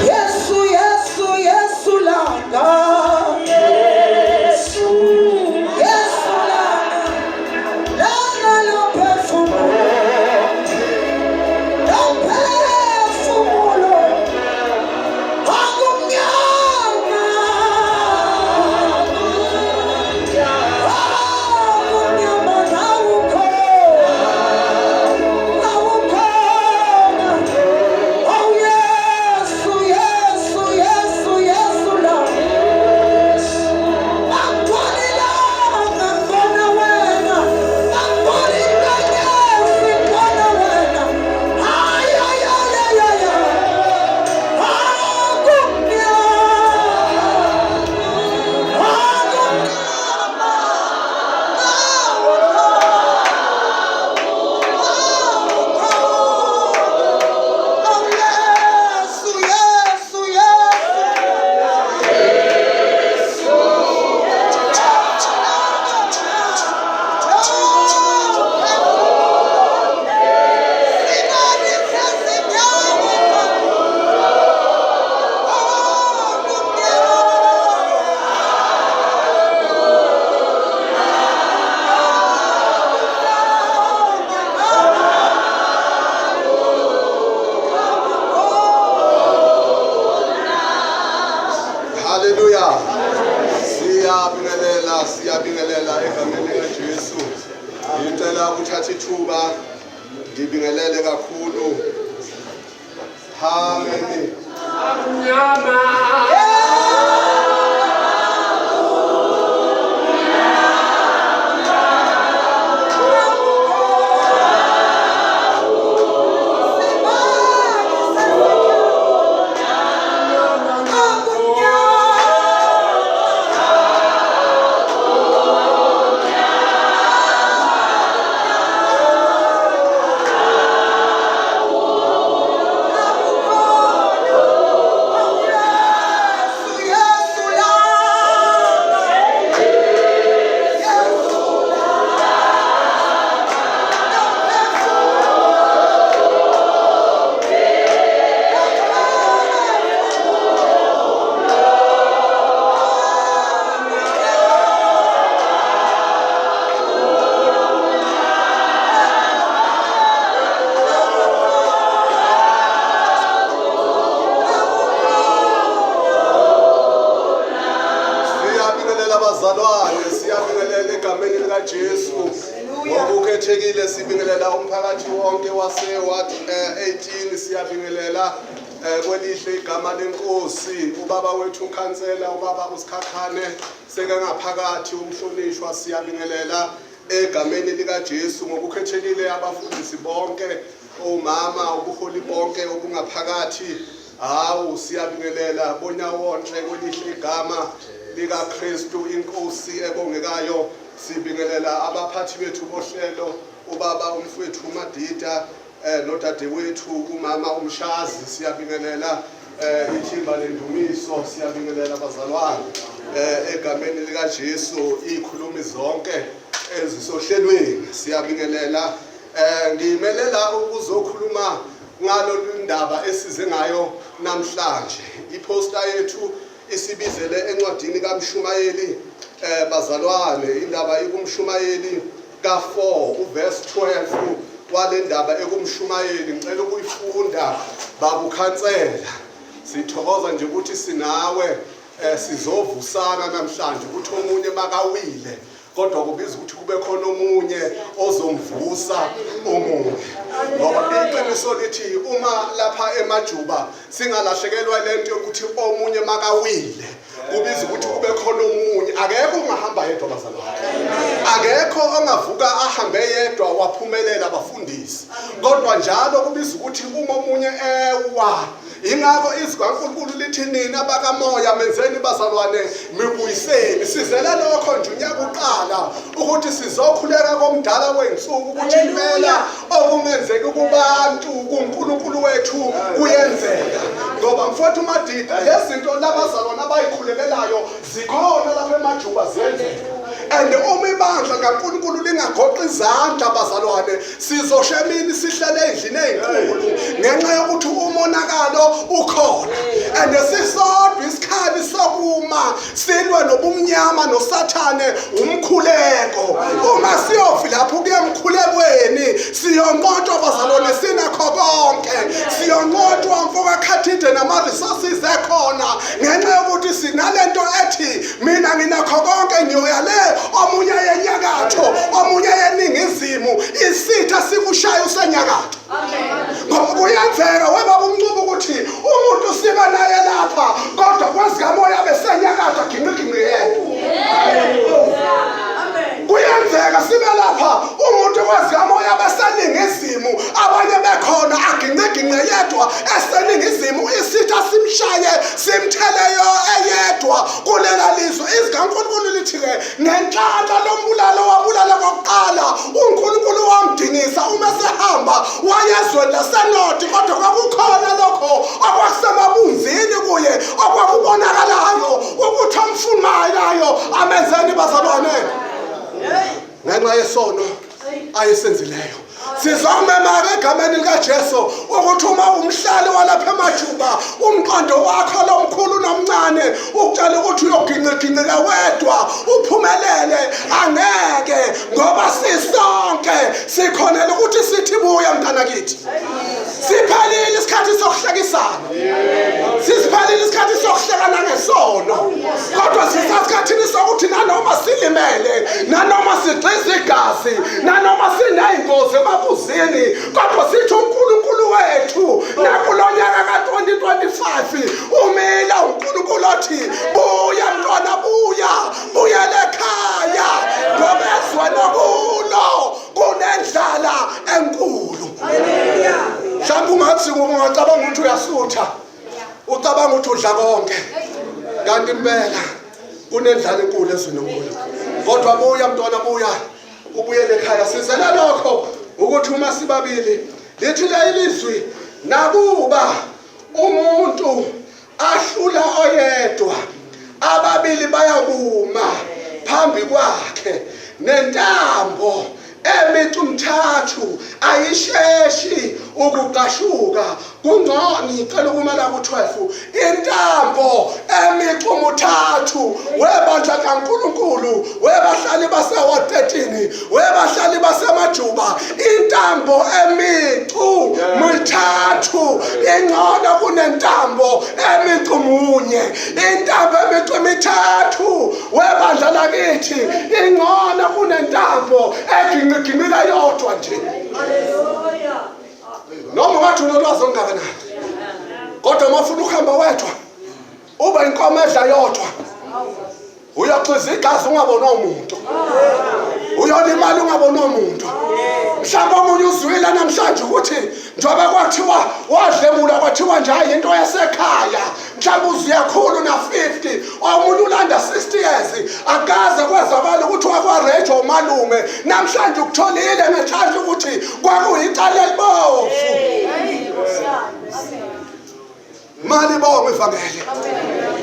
Speaker 2: Yesu Yesu Yesu langa
Speaker 7: siyabingelela egameni likaJesu. Ngicela ukuthatha ithuba ngibingelele kakhulu. Amen. Siyabingelela egameni likaJesu. Ngokukhethekile sibingelela umphakathi wonke wase-Ward 18 siyabingelela kwelihle igama lenkosi ubaba wethu ukhansela ubaba uSikhakhane seke ngaphakathi umhlonishwa siyabingelela egameni likaJesu ngokukhethekile abafundisi bonke omama ubuholi bonke obungaphakathi hawu siyabingelela bona wonke kwelihle igama likaKristu inkosi ebongekayo sibingelela abaphathi bethu bohlelo ubaba umfowethu uMadida nodadewethu umama uMshazi siyabingelela ithimba lendumiso siyabingelela abazalwane egameni likaJesu ikhulumi zonke ezisohlelweni siyabingelela ngimelela ukuzokhuluma ngalolu ndaba esize ngayo namhlanje. Iposta yethu isibizele encwadini kaMshumayeli bazalwane, indaba ekumshumayeli ka4 uverse 12 wale ndaba ekumshumayeli. Ngicela ukuyifunda bakukhansela. Sithokoza nje ukuthi sinawe sizovusana namhlanje ukuthi omunye makawile kodwa kubiza ukuthi kube khona omunye ozomvusa omunye. Ngoba iqiniso lithi uma lapha emajuba singalahlekelwa lento yokuthi omunye makawile kubiza ukuthi kube khona omunye. Akekho ongahamba yedwa bazalwane, akekho ongavuka ahambe yedwa waphumelela abafundisi, kodwa njalo kubiza ukuthi uma omunye ewa. Ingakho izwi kaNkulunkulu lithi nina bakamoya menzeni bazalwane mibuyiseni. Sizele lokho nje unyaka uqala ukuthi sizokhuleka komdala wensuku ukuthi impela okungenzeki kubantu kuNkulunkulu wethu kuyenzeka. Ngoba mfowethu Madida lezinto labazalwane abayikhulekelayo zikhona lapha emajuba zenzeka. And uma ibandla kaNkulunkulu lingagoqa izandla bazalwane sizoshemini sihlele endlini ezinkulu ngenxa yokuthi umonakalo ukhona. And sisodwa isikhali sokuma silwe nobumnyama noSathane umkhuleko. Uma siyofi lapho kuyemkhulekweni siyonqotshwa bazalwane sinakho konke, siyonqotshwa mfoka khathide nama resources ekhona ngenxa yokuthi sinalento ethi mina nginakho konke ngiyoyale omunye yenyakatho omunye yeningizimu isitha sikushaya usenyakatho. Ngoba kuyenzeka webaba umncubo ukuthi umuntu siba naye lapha kodwa kwezikamoya besenyakatho ginqiginqi yedwa. Kuyenzeka sibe lapha umuntu kwezikamoya beseningizimu abanye bekhona aginqiginqi yedwa eseningizimu isitha simshaye simtheleyo eyedwa kulela lizwe. Izwi kaNkulunkulu lithi ke ngenhlanhla lombulalo wabulala kokuqala uNkulunkulu wamdingisa uma sehamba wayezweni lasenodi kodwa kwakukhona lokho okwakusemabunzini kuye okwakubonakalayo ukuthi omfunayo amenzeni bazalwane ngenxa yesono ayisenzileyo. Sizomema egameni likaJesu ukuthi uma umhlali walapha emajuba umqondo wakho lomkhulu nomncane ukutshela ukuthi uyoginqiginqika wedwa uphumelele angeke, ngoba sisonke sikhonela ukuthi sithi buya mntana kithi. Siphelile isikhathi sokuhlekisana, sisiphelile isikhathi sokuhlekana ngesono, kodwa sisasikhathini sokuthi nanoma silimele, nanoma sigxiza igazi, nanoma siney'ngozi emabuzini, kodwa sithi uNkulunkulu wethu nakulonyaka ka-2025 umila uNkulunkulu othi buya mntwana buya, buyele ekhaya ngoba ezweni okulo kunendlala enkulu. Mhlawumbe ungathi ungacabanga ukuthi uyasutha, ucabanga ukuthi udla konke, kanti impela kunendlala enkulu ezweni okulo. Kodwa buya mntwana buya, ubuyele ekhaya. Sizele lokho ukuthi uma sibabili lithi la ilizwi nakuba umuntu ahlula oyedwa ababili bayakuma phambi kwakhe nentambo emicu mthathu ayisheshi ukuqashuka. Kungcono ngicela ukumela ku12 intambo emicu mthathu webandla kaNkulunkulu, webahlali base-Ward 13, webahlali basemajuba, intambo emicu mithathu ingcono kunentambo emicu munye. Intambo emicu mithathu webandla lakithi ingcono kunentambo eginqiginqika yodwa nje. Noma wathi unolwazi ongakanani, kodwa mafuna ukuhamba wedwa uba inkomo edla yodwa uyaxiza igazi ungabona umuntu, uyolimala ungabona umuntu. Mhlawumbe omunye uzwile namhlanje ukuthi njengoba kwathiwa wadlemula kwathiwa nje hayi into yasekhaya, mhlawumbe uziyakhulu na50 omunye ulanda 60 years akaze kwezakala ukuthi wakwaRejo umalume namhlanje ukutholile ngethatha ukuthi kwakuyicala elibovu. Mali bonke ivangeli.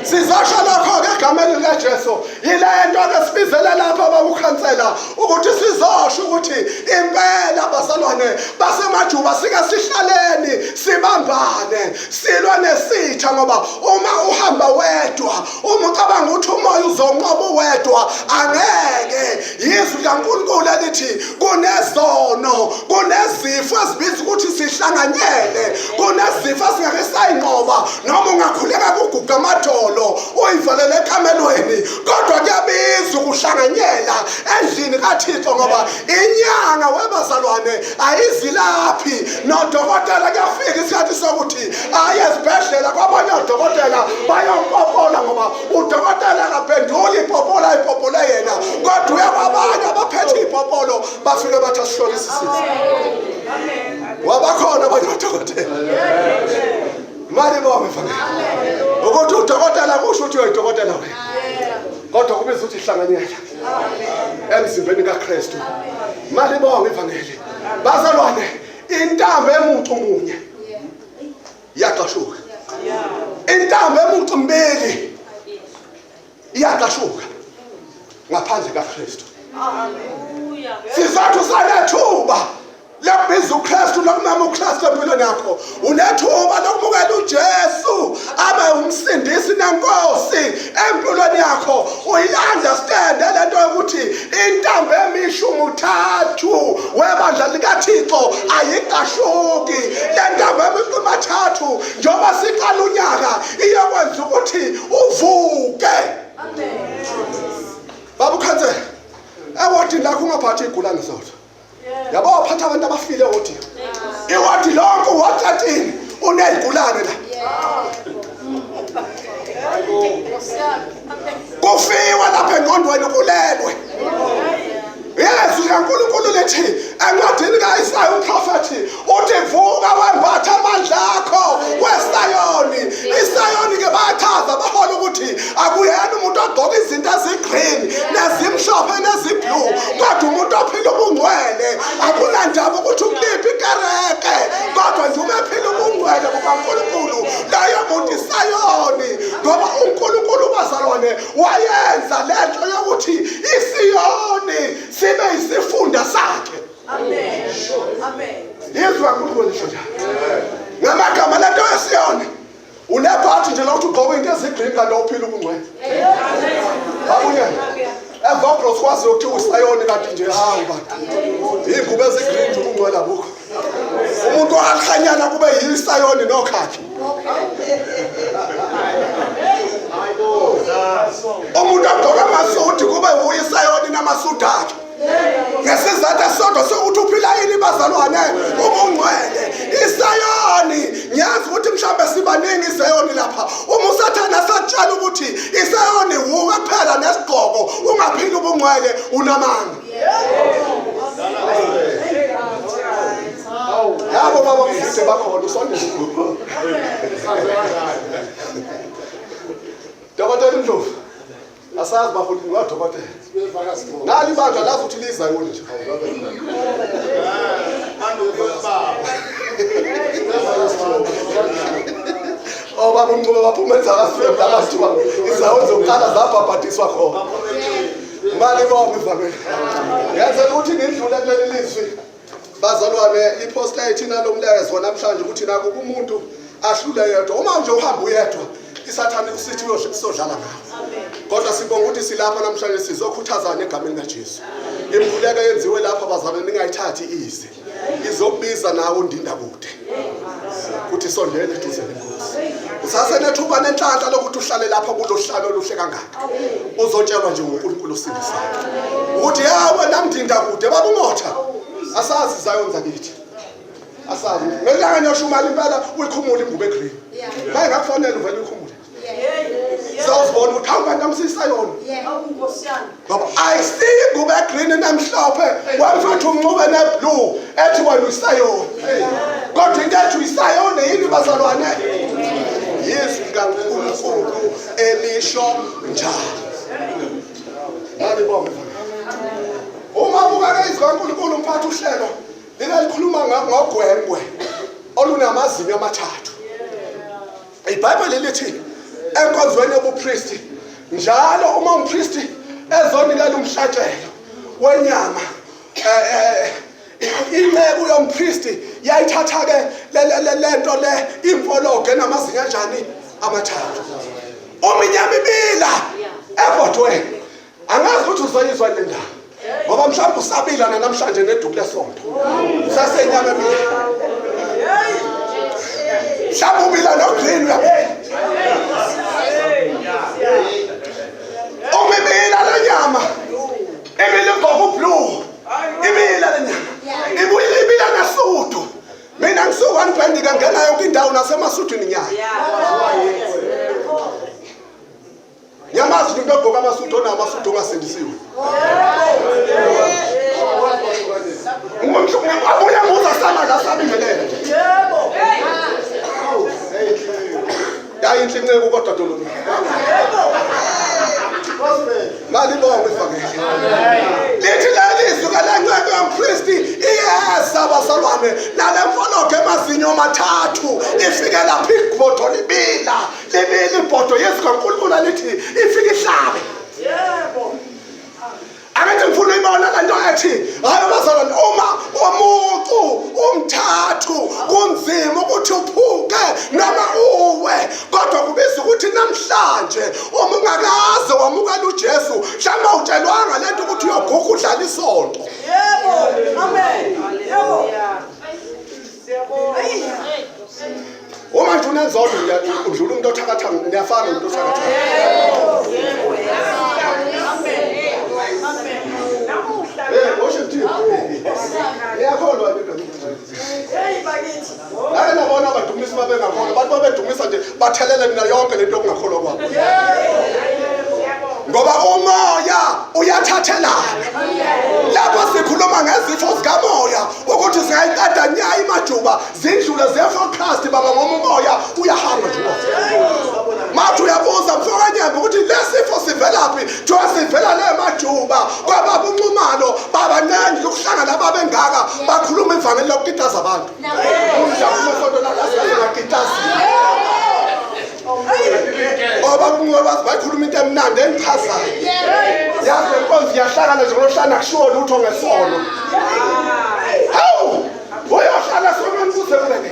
Speaker 7: Sizasho lokho-ke egameni likaJesu. Yile nto-ke sibizele lapha abakukhansela ukuthi sizosho ukuthi impela bazalwane basemajuba sike sihlaleni sibambane silwa nesitha ngoba uma uhamba wedwa uma ucabanga ukuthi umoya uzonqoba wedwa angeke. Izwi likaNkulunkulu elithi kunezono kunezifo ezibizwa ukuthi sihlanganyele kunezifo esingeke sayinqoba noma ungakhuleka kuguga amadolo uyivalele ekamelweni kodwa kuyabizwa ukuhlanganyela endlini kaThixo ngoba inyanga webazalwane ayizilaphi nodokotela kuyafika isikhathi sokuthi aye esibhedlela kwabanye odokotela bayompopola ngoba udokotela akaphenduli ipopola ipopole yena kodwa uyababanye abaphethe ipopolo bafike bathi asihlolisisise wabakhona abanye odokotela mali bonke mfana ukuthi udokotela kusho ukuthi uyidokotela wena kodwa kube ukuthi ihlanganyela emzimbeni kaKristu mali bonke ivangeli bazalwane intambo emuntu munye iyaqashuka intambo emuntu mbili iyaqashuka ngaphandle kaKristu sizathu sanethuba lokubiza uKristu lokumama uKristu empilweni yakho unethuba lokumukela uJesu abe umsindisi nenkosi empilweni yakho uyi-understand lento yokuthi intambo emisha umuthathu webandla likaThixo ayiqashuki le ntambo emisha umathathu njengoba siqala unyaka iyokwenza ukuthi uvuke baba ukhansela ewodini lakho ungaphathi igulane zodwa yabo waphatha abantu abafile ewodini iwodi lonke uwathathini uneyigulane la kufiwa lapha engqondweni kulelwe Yesu kaNkulunkulu lethi encwadini kaIsaya uprofethi uthi vuka wembatha amandla akho weSayoni. ISayoni ke bayachaza bahola ukuthi akuyena umuntu ogqoka izinto ezigreen nezimhlophe neziblue kodwa umuntu ophila ubungcwele akunandaba ukuthi ukuliphi ikereke kodwa nje umephila ubungcwele bukaNkulunkulu layo muntu iSayoni ngoba uNkulunkulu bazalwane wayenza lento yokuthi iSiyoni sibe isifunda sakhe. Amen. Amen. Yezwa uNkulunkulu lisho njalo. Ngamagama lento yeSiyoni unephathi nje lokuthi ugqoke into ezigreen kanti uphila ubungcwele. Babuye. Evokros kwazi ukuthi uSayoni kanti nje hawu bantu. Ingubo ezigreen ubungcwele abukho. Umuntu okhanyana kube yiSayoni nokhakhe. Umuntu ogqoka amasuti kube uyiSayoni namasuti akhe. Ngesizathu esodwa sokuthi uphila yini bazalwane ubungcwele iSayoni ngiyazi ukuthi mhlambe sibaningi iSayoni lapha uma usathana satshela ukuthi iSayoni wuwe kuphela nesigqoko ungaphila ubungcwele unamanga yabo baba mfite bakhona usondele Dokotela Ndlovu asazi bafuna ngodokotela nali bandla lazi ukuthi liZayoni nje baba umncube baphumeza kaSifebe labathiwa iZayoni zokuqala zabhabhadiswa khona mali bonke ivangeli yenze ukuthi nindlule kuleli lizwi bazalwane iposta ethi nalomlayezo namhlanje ukuthi naku umuntu ahlule yedwa uma nje uhamba uyedwa isathane kusithi uyosodlala ngawo kodwa sibonga ukuthi silapha namhlanje sizokhuthazana egameni kaJesu imkhuleko yenziwe lapha bazalwane ningayithathi ize izokubiza nawe undinda kude ukuthi sondele eduze lenkosi usasenethuba nenhlanhla lokuthi uhlale lapha kulohlalo oluhle kangaka uzotshelwa nje ngoNkulunkulu usindisayo ukuthi yawe namdinda kude babungotha asazi iZayoni zakithi asazi ngelanga nyoshumala impela uyikhumula ingubo egreen maye ngakufanele uvele uyikhumule zawuzibona ukuthi hamba namsiSayoni ngoba ayisiyi ingubo egreen namhlophe wamfutha umncube neblue ethi wena uyiSayoni kodwa into ethi uyiSayoni yini bazalwane Yesu kaNkulunkulu elisho njalo mali bonke uma buka izwi kaNkulunkulu umphathi uhlelo likhuluma ngogwengwe olunamazinyo amathathu iBhayibheli lithi enkonzweni yobupristi njalo uma umpristi ezonikela umhlatshelo wenyama inceku yompristi yayithatha ke lento le imfologe namazinyo kanjani amathathu uma inyama ibila ebhodweni angazi ukuthi uzoyizwa le ndaba ngoba mhlawumbe usabila namhlanje neduku lesonto sasenyama ebila mhlawumbe ubila nogreen uma ibila le nyama ibila ngokublue ibila le nyama ibuyile ibila nasudu mina ngisuka ngibhendika ngena yonke indawo nasemasudwini nyaya yamazi into ogqoka amasudu onamasudu ongasindisiwe abuya muza sama la sabingelele nje yayinhle inceke kodwa dololo mali bonke ifakele lithi lalizwe lanceke yompristi iyeza basalwane nalemfologe emazinyo amathathu ifike lapha ibhodo libila ibhodo yesu kaNkulunkulu lithi ifike ihlabe yebo Angithi ngifuna uyibona lento ethi hayi bazalwane uma umuntu umthathu kunzima ukuthi uphuke noma uwe kodwa kubiza ukuthi namhlanje uma ungakaze wamukela uJesu mhlawumbe utshelwanga lento ukuthi uyoguga udlala isonto
Speaker 2: Yebo. Amen. Yebo.
Speaker 7: uma nje unenzondo udlula umuntu othakathanga niyafana umuntu othakathanga ngiyakholwa lake nabona abadumisi babengakholwa abantu babedumisa nje bathelele mina yonke lento okungakholwa kwabo ngoba umoya uyathathelana lapho sikhuluma ngezifo zikamoya ukuthi singayiqeda nya imajuba zindlule ze-forecast baba ngoba umoya uyahamba nje mathi uyabuza mfokanyamba ukuthi lesifo sivelaphi thiwa sivela le majuba kwababa unxumalo babancane lokuhlangana babengaka bakhuluma ivangeli lokukitaza abantu umdlalo sonto lakasingakitazi oba bayikhuluma into emnandi engichazayo yazi inkonzo iyahlangana nje ngolohlana kushiwo lutho ngesono hawu uyohlala sonke kuze kube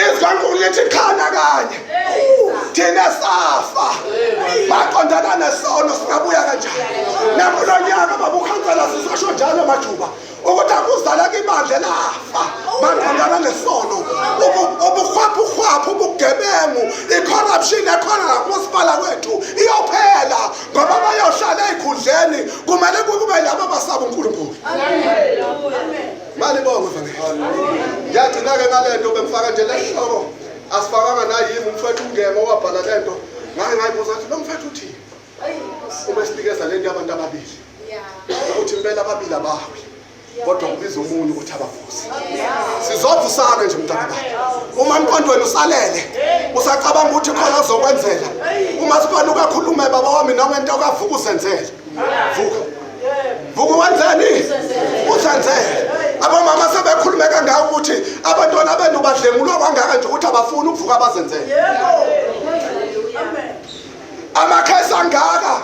Speaker 7: izikankulu lithi khana kanye thina safa baqondana nesono singabuya kanjani nakulonyaka babukhansela sisasho njalo majuba ukuthi akuzala imandla lafa baqondana nesono ubukhwaphu ubugebengu icorruption ekhona ngakumasipala wethu iyophela ngoba bayohlala ezikhundleni kumele kube laba abasaba uNkulunkulu mali bonke mfana ngiyagcina ke ngalento bemfaka nje lehloko asifakanga nayimi umfethu ungema wabhala lento ngayibuza ukuthi lo mfethu uthini uma sinikeza lento yabantu ababili uthi impela ababili abawe kodwa kubiza umunye ukuthi abavusi sizovusana nje mntana uma inqondweni usalele usacabanga ukuthi khona uzokwenzela uma sibani ukakhuluma baba wami noma into okavuka usenzele vuka wenzeni usenzele abomama sebekhuluma kangaka ukuthi abantwana benu badlengulwa kangaka nje ukuthi abafuni ukuvuka abazenzele amakhesi angaka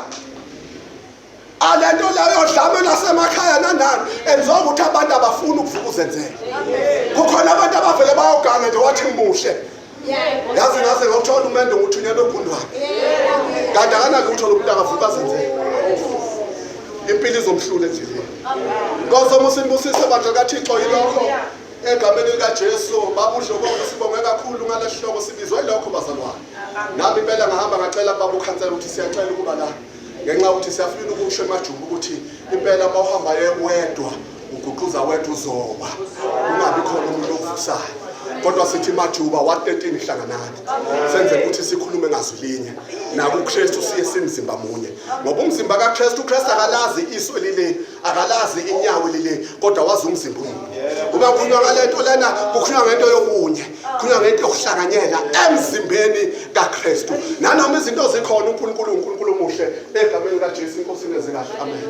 Speaker 7: alento leyo dlame lasemakhaya nanani enziwa ukuthi abantu abafuni ukuvuka uzenzele kukhona abantu abavele bayoganga nje wathi muhle yazi ngase ngokuthola umendo nguthunyelwe ogundwane kanti akanaki ukuthola umuntu akavuka azenzele impilo izomhlula endleleni Nkosi musimbusise bandla kaThixo yilokho egameni likaJesu babudlo bonke sibonge kakhulu ngalehloko sibizwe lokho bazalwane nami impela ngahamba ngacela baba ukhansela ukuthi siyacela ukuba la ngenxa ukuthi siyafuna ukusho emajuba ukuthi impela mawuhamba wedwa uguquza wethu uzoba ungabi khona umuntu ovusayo kodwa sithi majuba wa13 ihlanganani senze ukuthi sikhulume ngazwilinye naku Kristu siye simzimba munye ngoba umzimba kaKristu akalazi iswe lile akalazi inyawo lile kodwa wazi umzimba munye uma kukhulunywa ngalento lena kukhulunywa ngento yobunye kukhulunywa ngento yokuhlanganyela emzimbeni kaKristu nanoma izinto zikhona uNkulunkulu muhle egameni kaJesu inkosini ezikahle amen